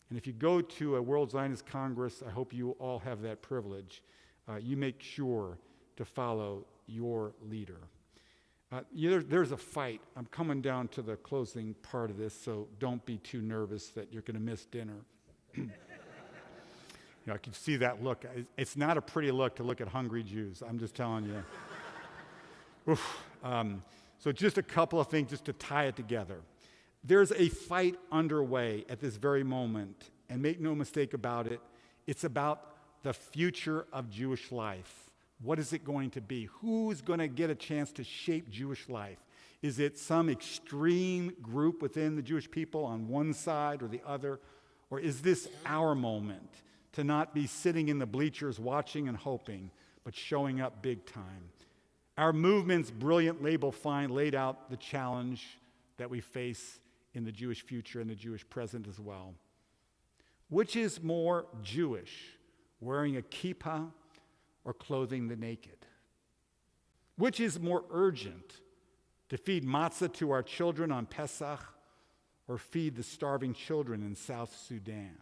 And if you go to a World Zionist Congress, I hope you all have that privilege, you make sure to follow your leader. There's a fight. I'm coming down to the closing part of this, so don't be too nervous that you're going to miss dinner. I can see that look. It's not a pretty look to look at hungry Jews. I'm just telling you. So just a couple of things just to tie it together. There's a fight underway at this very moment, and make no mistake about it, it's about the future of Jewish life. What is it going to be? Who's going to get a chance to shape Jewish life? Is it some extreme group within the Jewish people on one side or the other? Or is this our moment to not be sitting in the bleachers watching and hoping, but showing up big time? Our movement's brilliant label find laid out the challenge that we face in the Jewish future and the Jewish present as well. Which is more Jewish, wearing a kippah or clothing the naked? Which is more urgent, to feed matzah to our children on Pesach or feed the starving children in South Sudan?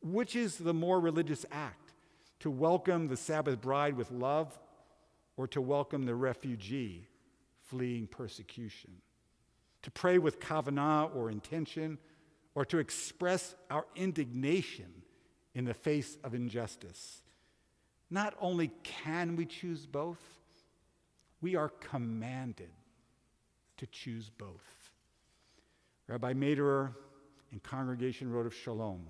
Which is the more religious act, to welcome the Sabbath bride with love or to welcome the refugee fleeing persecution? To pray with kavanah or intention, or to express our indignation in the face of injustice? Not only can we choose both, we are commanded to choose both. Rabbi Maderer and Congregation Rodef Shalom.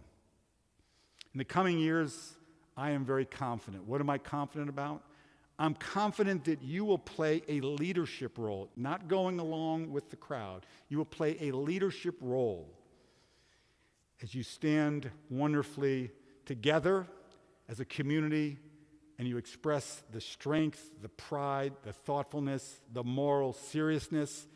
In the coming years, I am very confident. What am I confident about? I'm confident that you will play a leadership role, not going along with the crowd. You will play a leadership role as you stand wonderfully together as a community and you express the strength, the pride, the thoughtfulness, the moral seriousness,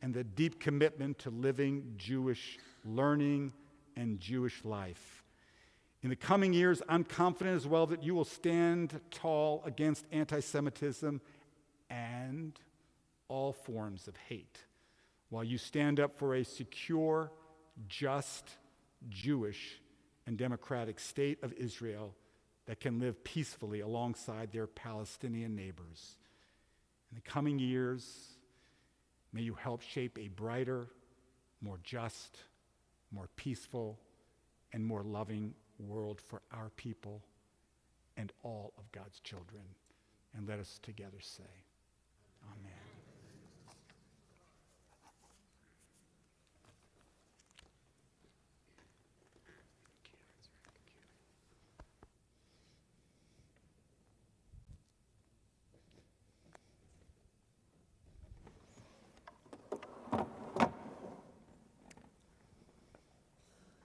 and the deep commitment to living Jewish learning and Jewish life. In the coming years, I'm confident as well that you will stand tall against anti-Semitism and all forms of hate, while you stand up for a secure, just, Jewish, and democratic state of Israel that can live peacefully alongside their Palestinian neighbors. In the coming years, may you help shape a brighter, more just, more peaceful, and more loving world for our people and all of God's children. And let us together say, Amen.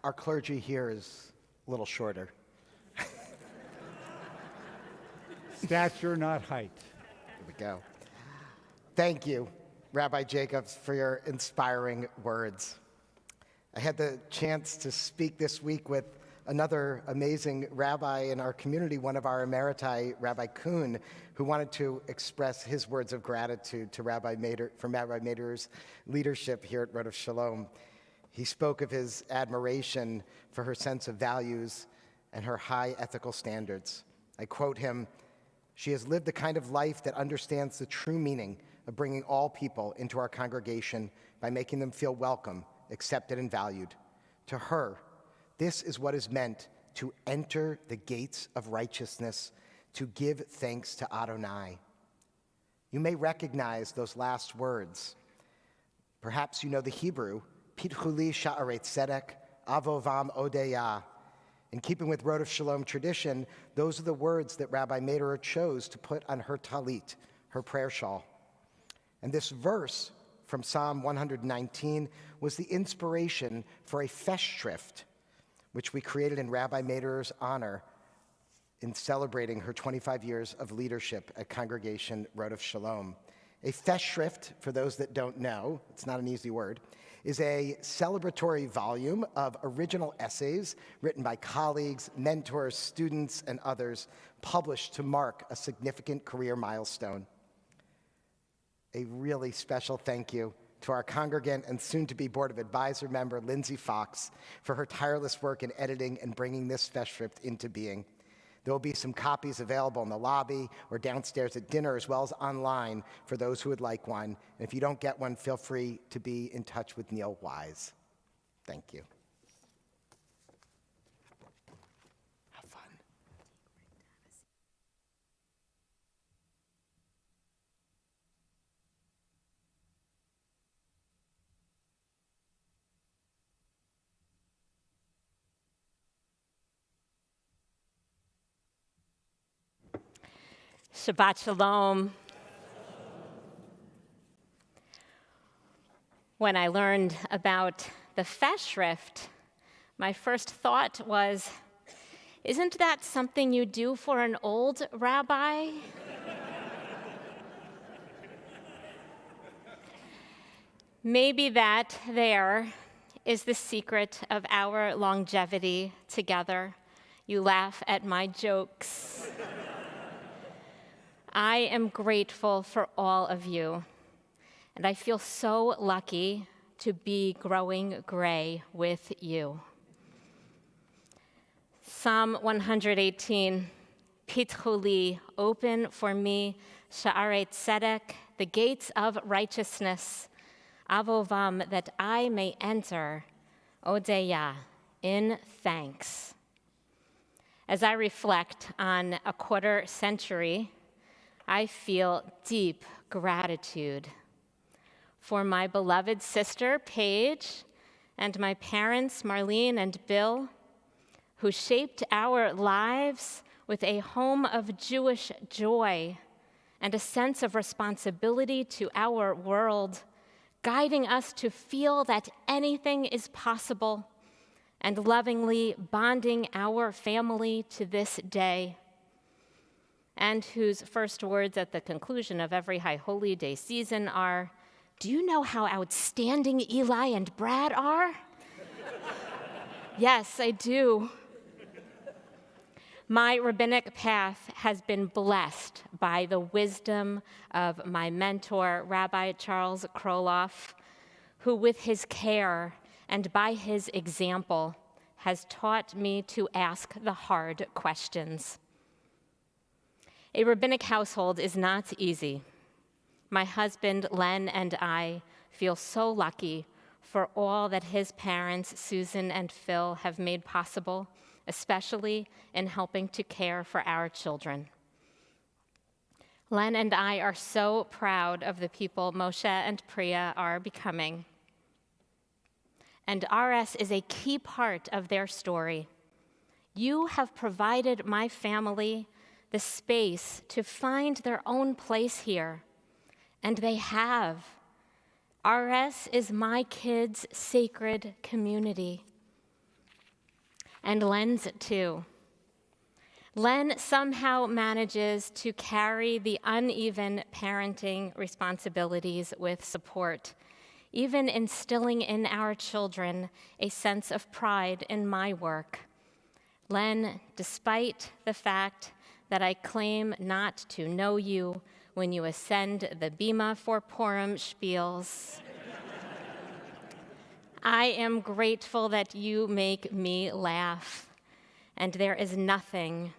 our clergy here is a little shorter. Stature, not height. Here we go. Thank you, Rabbi Jacobs, for your inspiring words. I had the chance to speak this week with another amazing rabbi in our community, one of our emeriti, Rabbi Kuhn, who wanted to express his words of gratitude to Rabbi Mader's leadership here at Road of Shalom. He spoke of his admiration for her sense of values and her high ethical standards. I quote him, "She has lived the kind of life that understands the true meaning of bringing all people into our congregation by making them feel welcome, accepted, and valued. To her, this is what is meant to enter the gates of righteousness, to give thanks to Adonai." You may recognize those last words. Perhaps you know the Hebrew, Pitchu li sha'arei tzedek, avovam odeya. In keeping with Road of Shalom tradition, those are the words that Rabbi Maderer chose to put on her talit, her prayer shawl. And this verse from Psalm 119 was the inspiration for a festschrift, which we created in Rabbi Maderer's honor in celebrating her 25 years of leadership at Congregation Road of Shalom. A festschrift, for those that don't know, it's not an easy word, is a celebratory volume of original essays written by colleagues, mentors, students, and others, published to mark a significant career milestone. A really special thank you to our congregant and soon-to-be Board of Advisor member, Lindsay Fox, for her tireless work in editing and bringing this festschrift into being. There will be some copies available in the lobby or downstairs at dinner, as well as online for those who would like one. And if you don't get one, feel free to be in touch with Neil Wise. Thank you. Have fun. Shabbat Shalom. When I learned about the festschrift, my first thought was, isn't that something you do for an old rabbi? Maybe that there is the secret of our longevity together. You laugh at my jokes. I am grateful for all of you, and I feel so lucky to be growing gray with you. Psalm 118, Pitchu li, open for me, sha'arei tzedek, the gates of righteousness, avovam, that I may enter, odeya, in thanks. As I reflect on a quarter century, I feel deep gratitude for my beloved sister, Paige, and my parents, Marlene and Bill, who shaped our lives with a home of Jewish joy and a sense of responsibility to our world, guiding us to feel that anything is possible and lovingly bonding our family to this day, and whose first words at the conclusion of every High Holy Day season are, "Do you know how outstanding Eli and Brad are?" Yes, I do. My rabbinic path has been blessed by the wisdom of my mentor, Rabbi Charles Kroloff, who with his care and by his example has taught me to ask the hard questions. A rabbinic household is not easy. My husband, Len, and I feel so lucky for all that his parents, Susan and Phil, have made possible, especially in helping to care for our children. Len and I are so proud of the people Moshe and Priya are becoming. And RS is a key part of their story. You have provided my family the space to find their own place here, and they have. RS is my kids' sacred community. and Len's too. Len somehow manages to carry the uneven parenting responsibilities with support, even instilling in our children a sense of pride in my work. Len, despite the fact that I claim not to know you when you ascend the Bima for Purim spiels, I am grateful that you make me laugh, and there is nothing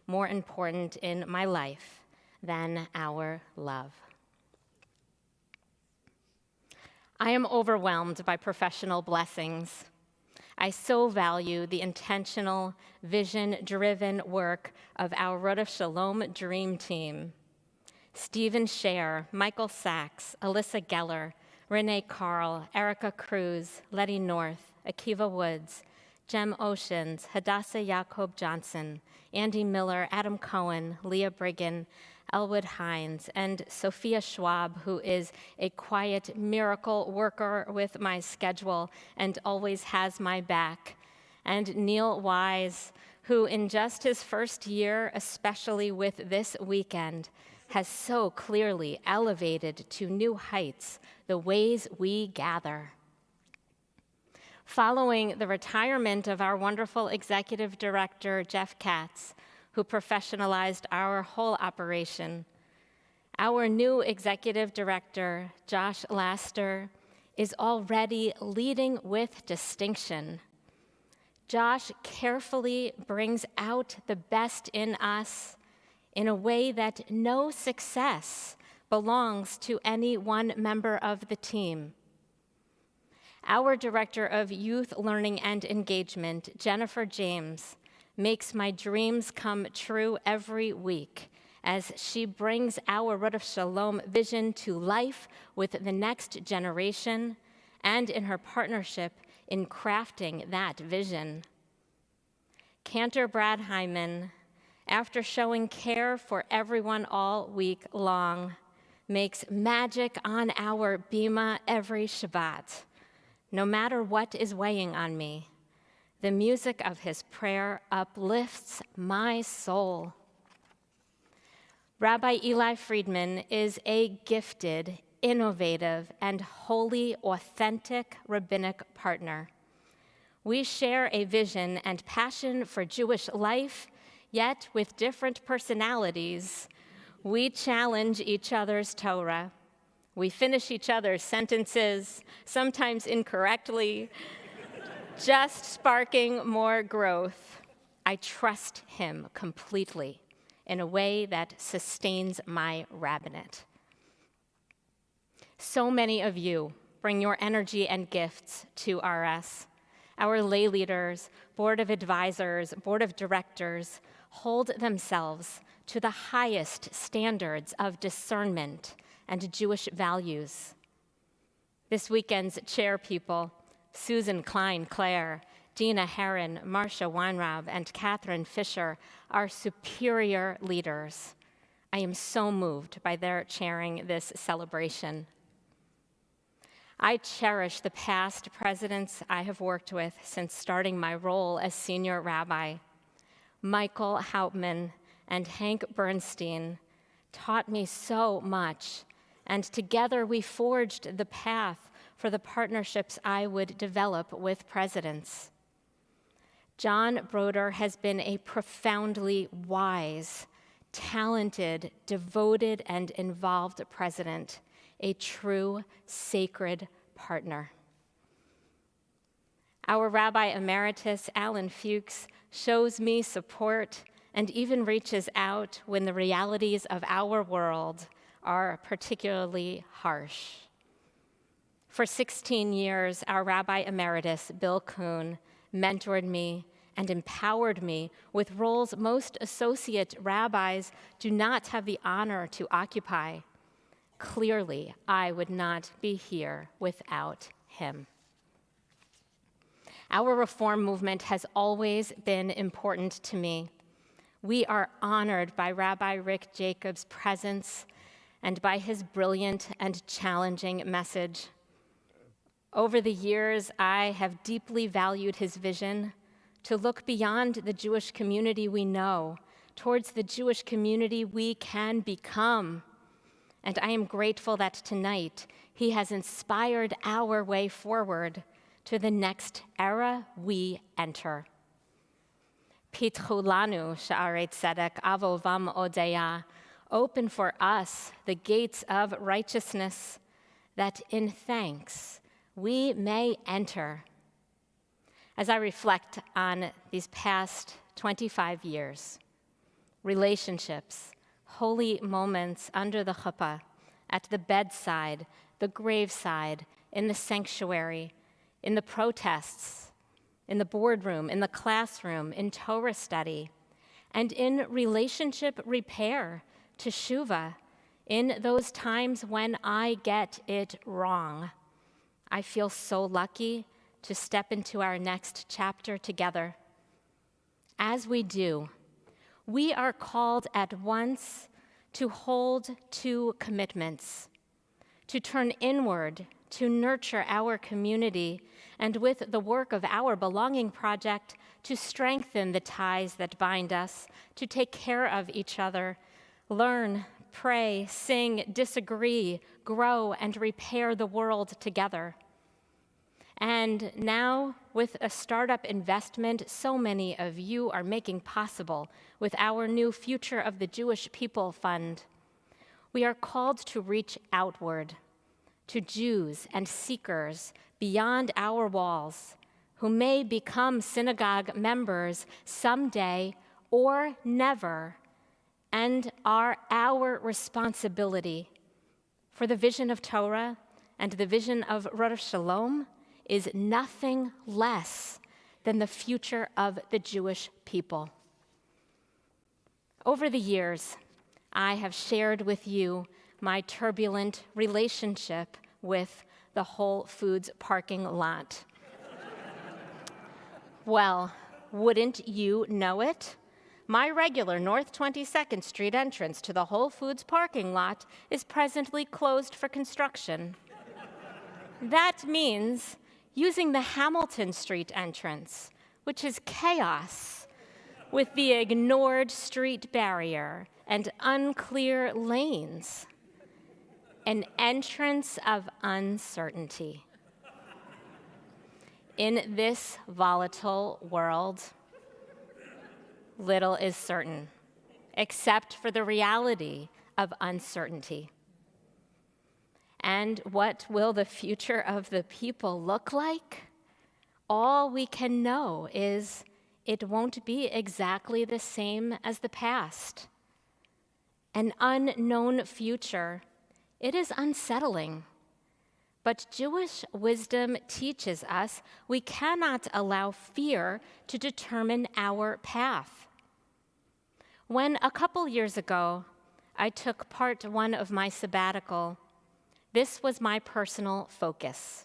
more important in my life than our love. I am overwhelmed by professional blessings. I so value the intentional, vision-driven work of our Road of Shalom Dream Team. Stephen Scher, Michael Sachs, Alyssa Geller, Renee Carl, Erica Cruz, Letty North, Akiva Woods, Jem Oceans, Hadassah Jacob Johnson, Andy Miller, Adam Cohen, Leah Brigham, Elwood Hines, and Sophia Schwab, who is a quiet miracle worker with my schedule and always has my back, and Neil Wise, who in just his first year, especially with this weekend, has so clearly elevated to new heights the ways we gather. Following the retirement of our wonderful executive director, Jeff Katz, who professionalized our whole operation, our new executive director, Josh Laster, is already leading with distinction. Josh carefully brings out the best in us in a way that no success belongs to any one member of the team. Our Director of Youth Learning and Engagement, Jennifer James, makes my dreams come true every week as she brings our Road of Shalom vision to life with the next generation and in her partnership in crafting that vision. Cantor Brad Hyman, after showing care for everyone all week long, makes magic on our Bima every Shabbat. No matter what is weighing on me, the music of his prayer uplifts my soul. Rabbi Eli Friedman is a gifted, innovative, and wholly authentic rabbinic partner. We share a vision and passion for Jewish life, yet with different personalities, we challenge each other's Torah. We finish each other's sentences, sometimes incorrectly, just sparking more growth. I trust him completely in a way that sustains my rabbinate. So many of you bring your energy and gifts to RS. Our lay leaders, board of advisors, board of directors hold themselves to the highest standards of discernment and Jewish values. This weekend's chair people, Susan Klein-Clare, Dina Herron, Marcia Weinraub, and Catherine Fisher, are superior leaders. I am so moved by their chairing this celebration. I cherish the past presidents I have worked with since starting my role as senior rabbi. Michael Hauptman and Hank Bernstein taught me so much, and together we forged the path for the partnerships I would develop with presidents. John Broder has been a profoundly wise, talented, devoted, and involved president, a true sacred partner. Our Rabbi Emeritus, Alan Fuchs, shows me support and even reaches out when the realities of our world are particularly harsh. For 16 years, our Rabbi Emeritus, Bill Kuhn, mentored me and empowered me with roles most associate rabbis do not have the honor to occupy. Clearly, I would not be here without him. Our reform movement has always been important to me. We are honored by Rabbi Rick Jacobs' presence and by his brilliant and challenging message. Over the years, I have deeply valued his vision to look beyond the Jewish community we know towards the Jewish community we can become. And I am grateful that tonight he has inspired our way forward to the next era we enter. Pitchu lanu sha'arei tzedek avovam odeya. Open for us the gates of righteousness, that in thanks we may enter. As I reflect on these past 25 years, relationships, holy moments under the chuppah, at the bedside, the graveside, in the sanctuary, in the protests, in the boardroom, in the classroom, in Torah study, and in relationship repair, teshuvah, in those times when I get it wrong. I feel so lucky to step into our next chapter together. As we do, we are called at once to hold two commitments, to turn inward, to nurture our community, and with the work of our Belonging Project, to strengthen the ties that bind us, to take care of each other, learn, pray, sing, disagree, grow, and repair the world together. And now, with a startup investment so many of you are making possible with our new Future of the Jewish People Fund, we are called to reach outward to Jews and seekers beyond our walls who may become synagogue members someday or never, and are our responsibility. For the vision of Torah and the vision of Rod Shalom is nothing less than the future of the Jewish people. Over the years, I have shared with you my turbulent relationship with the Whole Foods parking lot. Well, wouldn't you know it? My regular North 22nd Street entrance to the Whole Foods parking lot is presently closed for construction. That means using the Hamilton Street entrance, which is chaos, with the ignored street barrier and unclear lanes. An entrance of uncertainty. In this volatile world, little is certain, except for the reality of uncertainty. And what will the future of the people look like? All we can know is it won't be exactly the same as the past. An unknown future, it is unsettling. But Jewish wisdom teaches us we cannot allow fear to determine our path. When a couple years ago, I took part one of my sabbatical, this was my personal focus,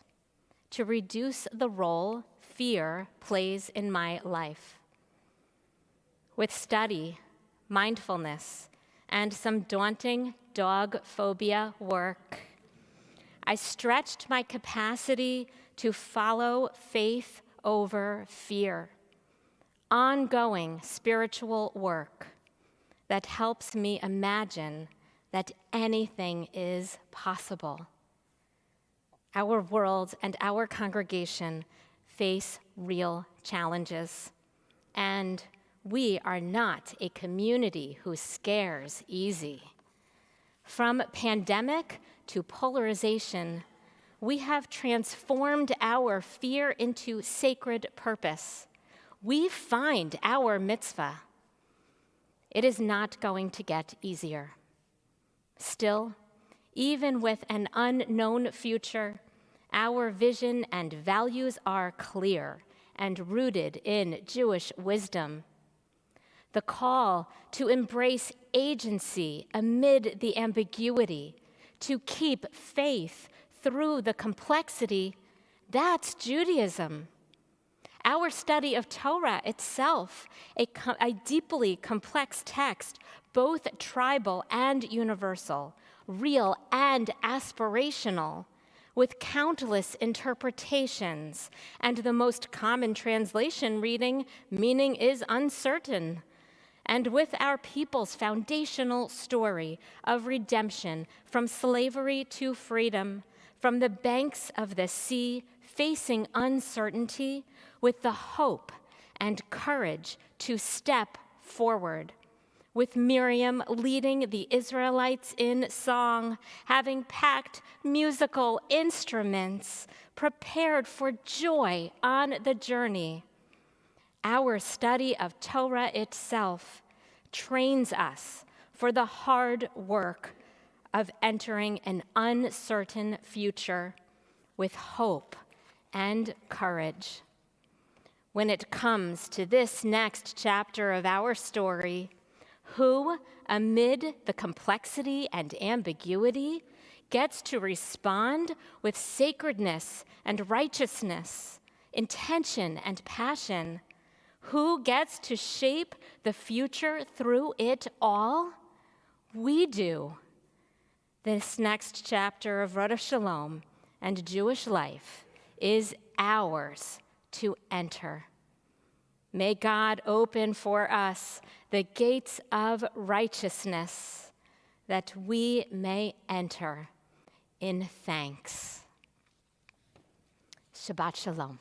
to reduce the role fear plays in my life. With study, mindfulness, and some daunting dog phobia work, I stretched my capacity to follow faith over fear, ongoing spiritual work that helps me imagine that anything is possible. Our world and our congregation face real challenges, and we are not a community who scares easy. From pandemic to polarization, we have transformed our fear into sacred purpose. We find our mitzvah. It is not going to get easier. Still, even with an unknown future, our vision and values are clear and rooted in Jewish wisdom. The call to embrace agency amid the ambiguity, to keep faith through the complexity, that's Judaism. Our study of Torah itself, a deeply complex text, both tribal and universal, real and aspirational, with countless interpretations, and the most common translation reading, "Meaning is uncertain." And with our people's foundational story of redemption from slavery to freedom, from the banks of the sea, facing uncertainty, with the hope and courage to step forward, with Miriam leading the Israelites in song, having packed musical instruments, prepared for joy on the journey. Our study of Torah itself trains us for the hard work of entering an uncertain future with hope and courage. When it comes to this next chapter of our story, who, amid the complexity and ambiguity, gets to respond with sacredness and righteousness, intention and passion? Who gets to shape the future through it all? We do. This next chapter of Rosh Shalom and Jewish life is ours to enter. May God open for us the gates of righteousness that we may enter in thanks. Shabbat Shalom.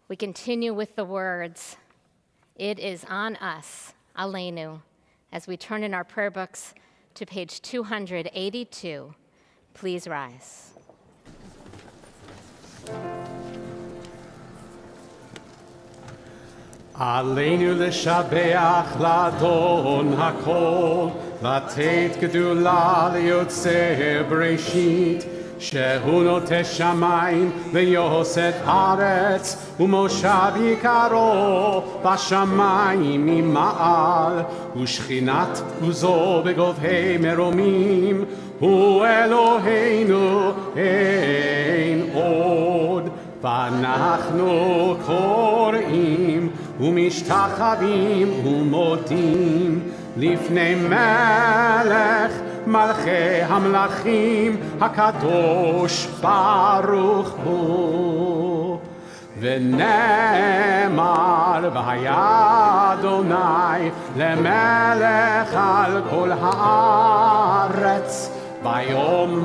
We continue with the words, "It is on us, Aleinu," as we turn in our prayer books to page 282. Please rise. עלינו לשבח לאדון הכל, לתת גדולה ליוצר בראשית, שהוא נוטה שמיים ויוסד ארץ, ומושב יקרו בשמיים ממעל, ושכינת עוזו בגובהי מרומים, הוא אלוהינו אין עוד. ואנחנו קוראים ומשתחווים ומודים לפני מלך מלכי המלכים הקדוש ברוך הוא. ונאמר והיה אדוני למלך על כל הארץ, ביום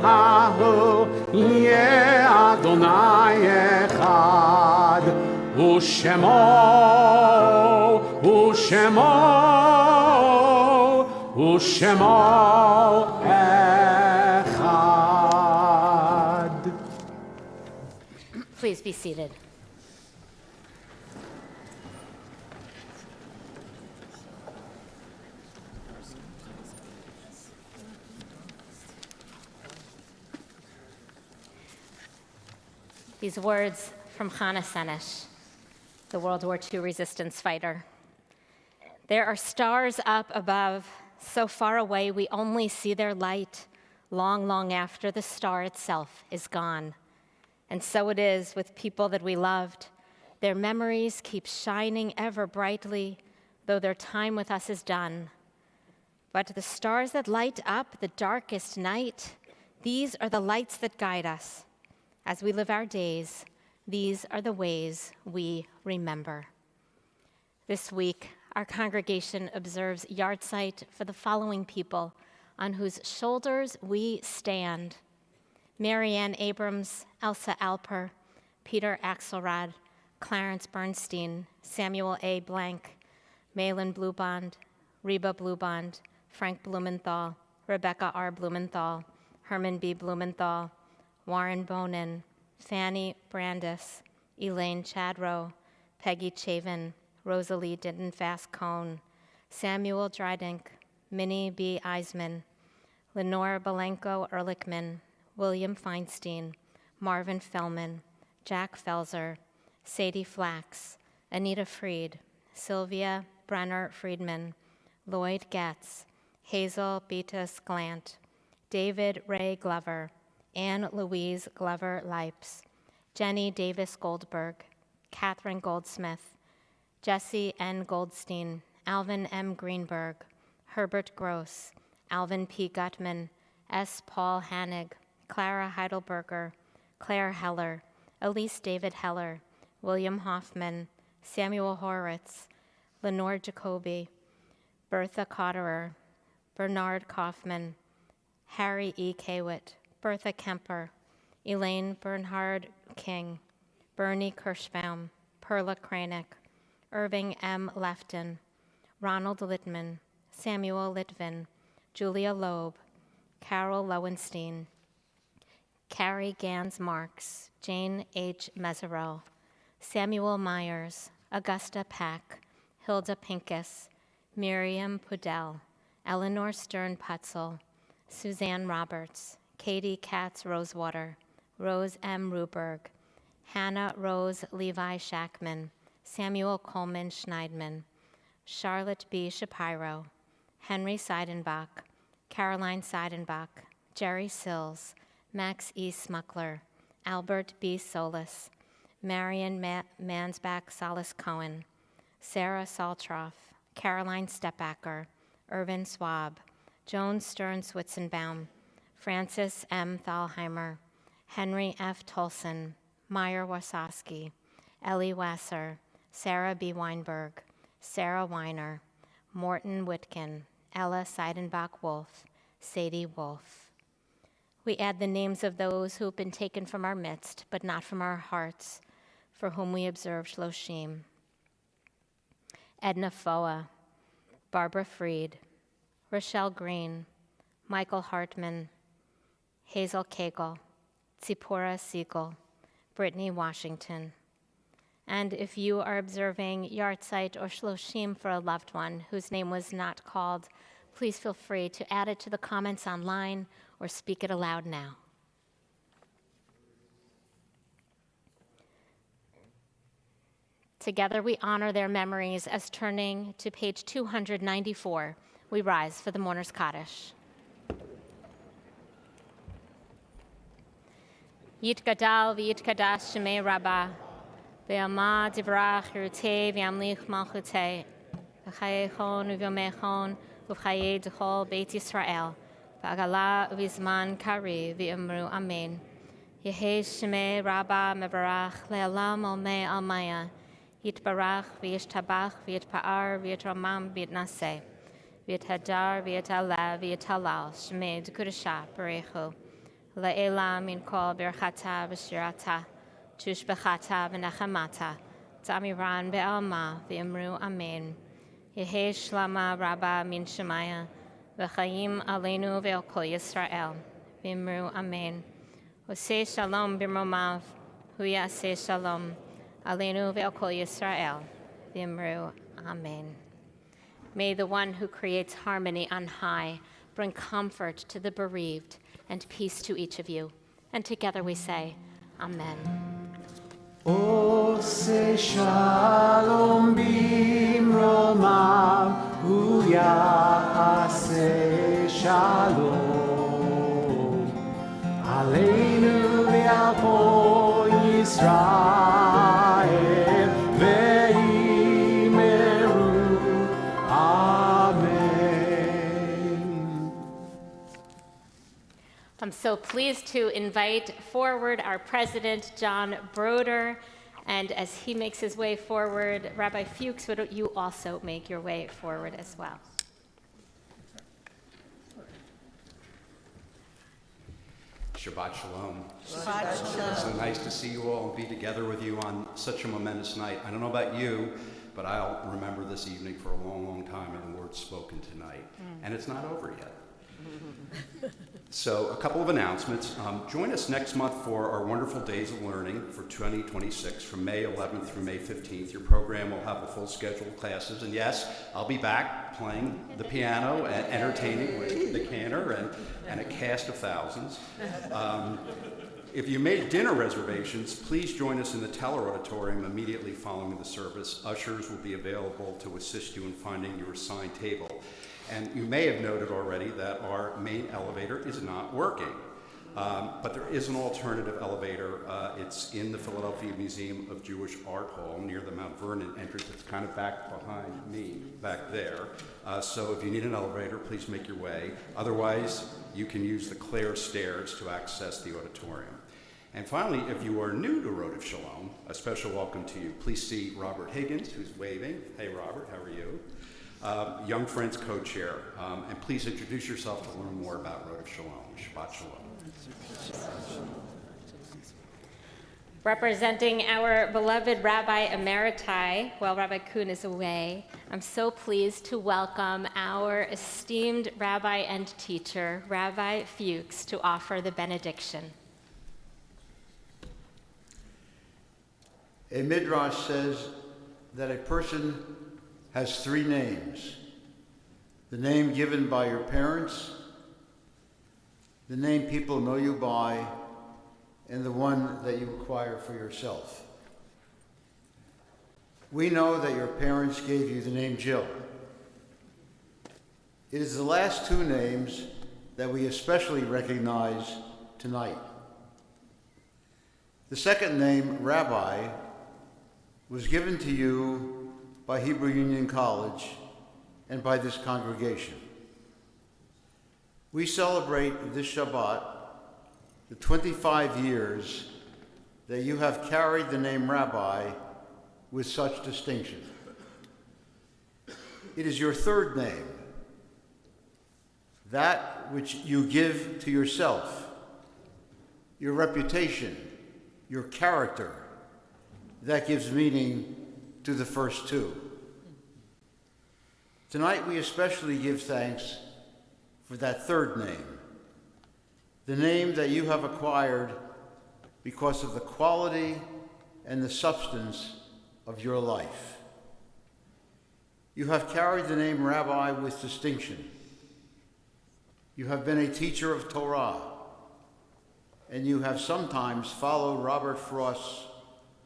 ההוא יהיה אדוני אחד, ושמו אחד. Please be seated. These words from Chana Senesh, the World War II resistance fighter. There are stars up above, so far away we only see their light, long, long after the star itself is gone. And so it is with people that we loved. Their memories keep shining ever brightly, though their time with us is done. But the stars that light up the darkest night, these are the lights that guide us. As we live our days, these are the ways we remember. This week, our congregation observes yahrzeit for the following people on whose shoulders we stand: Marianne Abrams, Elsa Alper, Peter Axelrod, Clarence Bernstein, Samuel A. Blank, Malin Bluebond, Reba Bluebond, Frank Blumenthal, Rebecca R. Blumenthal, Herman B. Blumenthal, Warren Bonin, Fanny Brandis, Elaine Chadrow, Peggy Chavin, Rosalie Dindenfast-Cohn, Samuel Drydink, Minnie B. Eisman, Lenore Belenko Ehrlichman, William Feinstein, Marvin Fellman, Jack Felser, Sadie Flax, Anita Fried, Sylvia Brenner Friedman, Lloyd Getz, Hazel Beatus Glant, David Ray Glover, Anne Louise Glover Lipes, Jenny Davis Goldberg, Catherine Goldsmith, Jesse N. Goldstein, Alvin M. Greenberg, Herbert Gross, Alvin P. Gutman, S. Paul Hanig, Clara Heidelberger, Claire Heller, Elise David Heller, William Hoffman, Samuel Horwitz, Lenore Jacoby, Bertha Cotterer, Bernard Kaufman, Harry E. Kawit, Bertha Kemper, Elaine Bernhard King, Bernie Kirschbaum, Perla Kranick, Irving M. Lefton, Ronald Littman, Samuel Litvin, Julia Loeb, Carol Lowenstein, Carrie Gans Marks, Jane H. Mesereau, Samuel Myers, Augusta Pack, Hilda Pincus, Miriam Pudell, Eleanor Stern Putzel, Suzanne Roberts, Katie Katz Rosewater, Rose M. Ruberg, Hannah Rose Levi Shackman, Samuel Coleman Schneidman, Charlotte B. Shapiro, Henry Seidenbach, Caroline Seidenbach, Jerry Sills, Max E. Smuckler, Albert B. Solis, Marion Mansbach Solis Cohen, Sarah Saltroff, Caroline Stepacker, Irvin Swab, Joan Stern Switzenbaum, Francis M. Thalheimer, Henry F. Tolson, Meyer Wasowski, Ellie Wasser, Sarah B. Weinberg, Sarah Weiner, Morton Whitkin, Ella Seidenbach-Wolf, Sadie Wolf. We add the names of those who have been taken from our midst, but not from our hearts, for whom we observe Shloshim. Edna Foa, Barbara Freed, Rochelle Green, Michael Hartman, Hazel Cagle, Tzipora Siegel, Brittany Washington. And if you are observing Yartzeit or Shloshim for a loved one whose name was not called, please feel free to add it to the comments online or speak it aloud now. Together we honor their memories as, turning to page 294, we rise for the Mourner's Kaddish. Yitgadal v'yitkadash shemei Rabbah, ve'ama divrach yirtei v'yamlich malchutei, v'chayechon v'yomechon v'chayei d'chol Beit Yisrael, v'agala v'zman kari v'imru amen. Yehei shemei Rabbah mevarach le'alam olmei almaya, yitbarach v'yishtabach v'yitpa'ar v'yitramam v'yitnaseh, v'yithadar v'yitala v'yitalal shemei d'kudashah berechu. La'ela min kol birchata v'shirata, tushbechata v'nechamata, t'amiran be'alma v'imru amen. Yehei shlama rabba min shemaya, v'chayim aleinu ve'al kol Yisrael, v'imru amen. Oseh shalom b'mromav, hu yaseh shalom, aleinu ve'al kol Yisrael, v'imru amen. May the one who creates harmony on high bring comfort to the bereaved and peace to each of you. And together we say, Amen. Ose shalom bimromav, hu yaseh shalom, aleinu ve'al kol Yisrael, ve'imeru, amen. I'm so pleased to invite forward our president, John Broder. And as he makes his way forward, Rabbi Fuchs, would you also make your way forward as well? Shabbat Shalom. Shabbat Shalom. So nice to see you all and be together with you on such a momentous night. I don't know about you, but I'll remember this evening for a long, long time and the words spoken tonight. And it's not over yet. So a couple of announcements. Join us next month for our wonderful Days of Learning for 2026 from May 11th through May 15th. Your program will have a full schedule of classes. And yes, I'll be back playing the piano and entertaining with the cantor and a cast of thousands. If you made dinner reservations, please join us in the Teller Auditorium immediately following the service. Ushers will be available to assist you in finding your assigned table. And you may have noted already that our main elevator is not working. But there is an alternative elevator. It's in the Philadelphia Museum of Jewish Art Hall near the Mount Vernon entrance. It's kind of back behind me, back there. So if you need an elevator, please make your way. Otherwise, you can use the Clare stairs to access the auditorium. And finally, if you are new to Road of Shalom, a special welcome to you. Please see Robert Higgins, who's waving. Hey, Robert, how are you? Young Friends co-chair. And please introduce yourself to learn more about Road of Shalom. Shabbat Shalom. Representing our beloved Rabbi Emeriti, while Rabbi Kuhn is away, I'm so pleased to welcome our esteemed rabbi and teacher, Rabbi Fuchs, to offer the benediction. A midrash says that a person has three names: the name given by your parents, the name people know you by, and the one that you acquire for yourself. We know that your parents gave you the name Jill. It is the last two names that we especially recognize tonight. The second name, Rabbi, was given to you by Hebrew Union College and by this congregation. We celebrate this Shabbat the 25 years that you have carried the name Rabbi with such distinction. It is your third name, that which you give to yourself, your reputation, your character, that gives meaning to the first two. Tonight we especially give thanks for that third name, the name that you have acquired because of the quality and the substance of your life. You have carried the name Rabbi with distinction. You have been a teacher of Torah, and you have sometimes followed Robert Frost's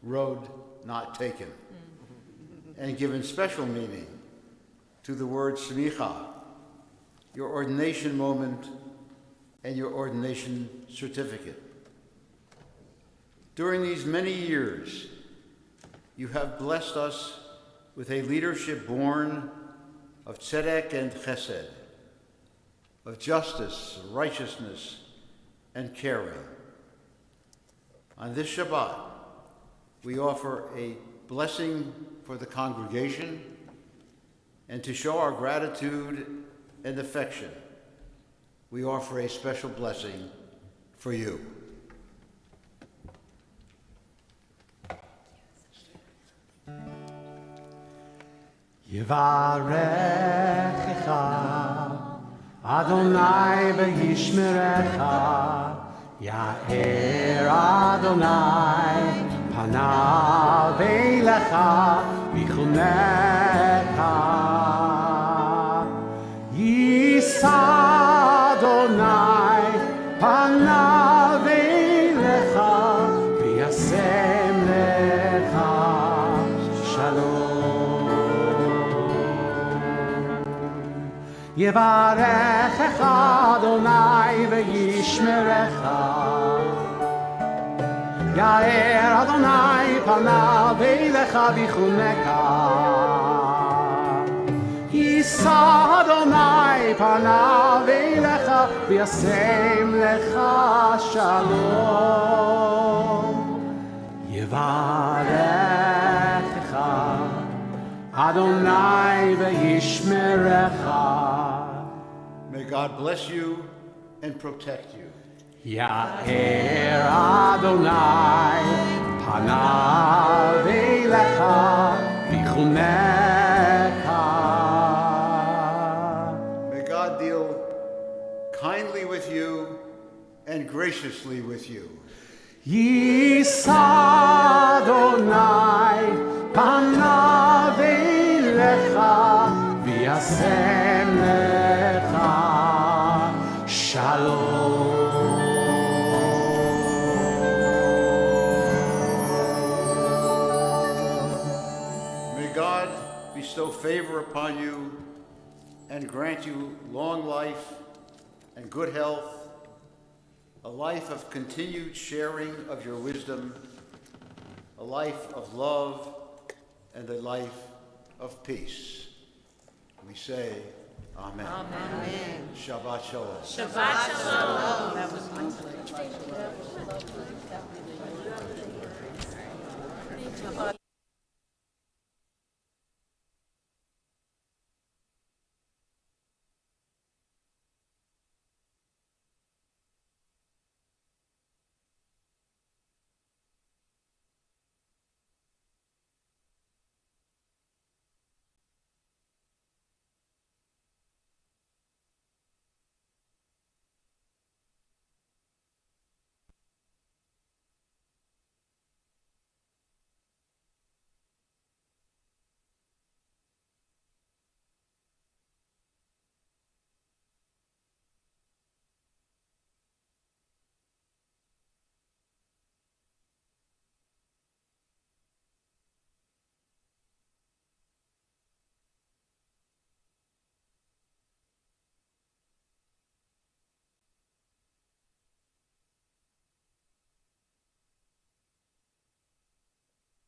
road not taken, and given special meaning to the word smicha, your ordination moment and your ordination certificate. During these many years, you have blessed us with a leadership born of tzedek and chesed, of justice, righteousness, and caring. On this Shabbat, we offer a blessing for the congregation, and to show our gratitude and affection, we offer a special blessing for you. Yivarechecha Adonai v'yishmerecha Ya'er Adonai panav eilecha v'chunecha Yisa Adonai panav eilecha v'yasem lecha shalom Yevarechecha Adonai v'yishmerecha Ya'er Adonai panav eilecha v'chunecha Yisa Adonai panav eilecha v'yasem lecha shalom Yevarechecha Adonai v'yishmerecha May God bless you and protect you. Ya'er Adonai panav eilecha v'chunecha May God deal kindly with you and graciously with you. Yisa Adonai panav eilecha v'yasem lecha shalom May God bestow favor upon you and grant you long life and good health a life of continued sharing of your wisdom, a life of love, and a life of peace. We say, Amen. Amen. Shabbat Shalom. Shabbat Shalom. That was nice.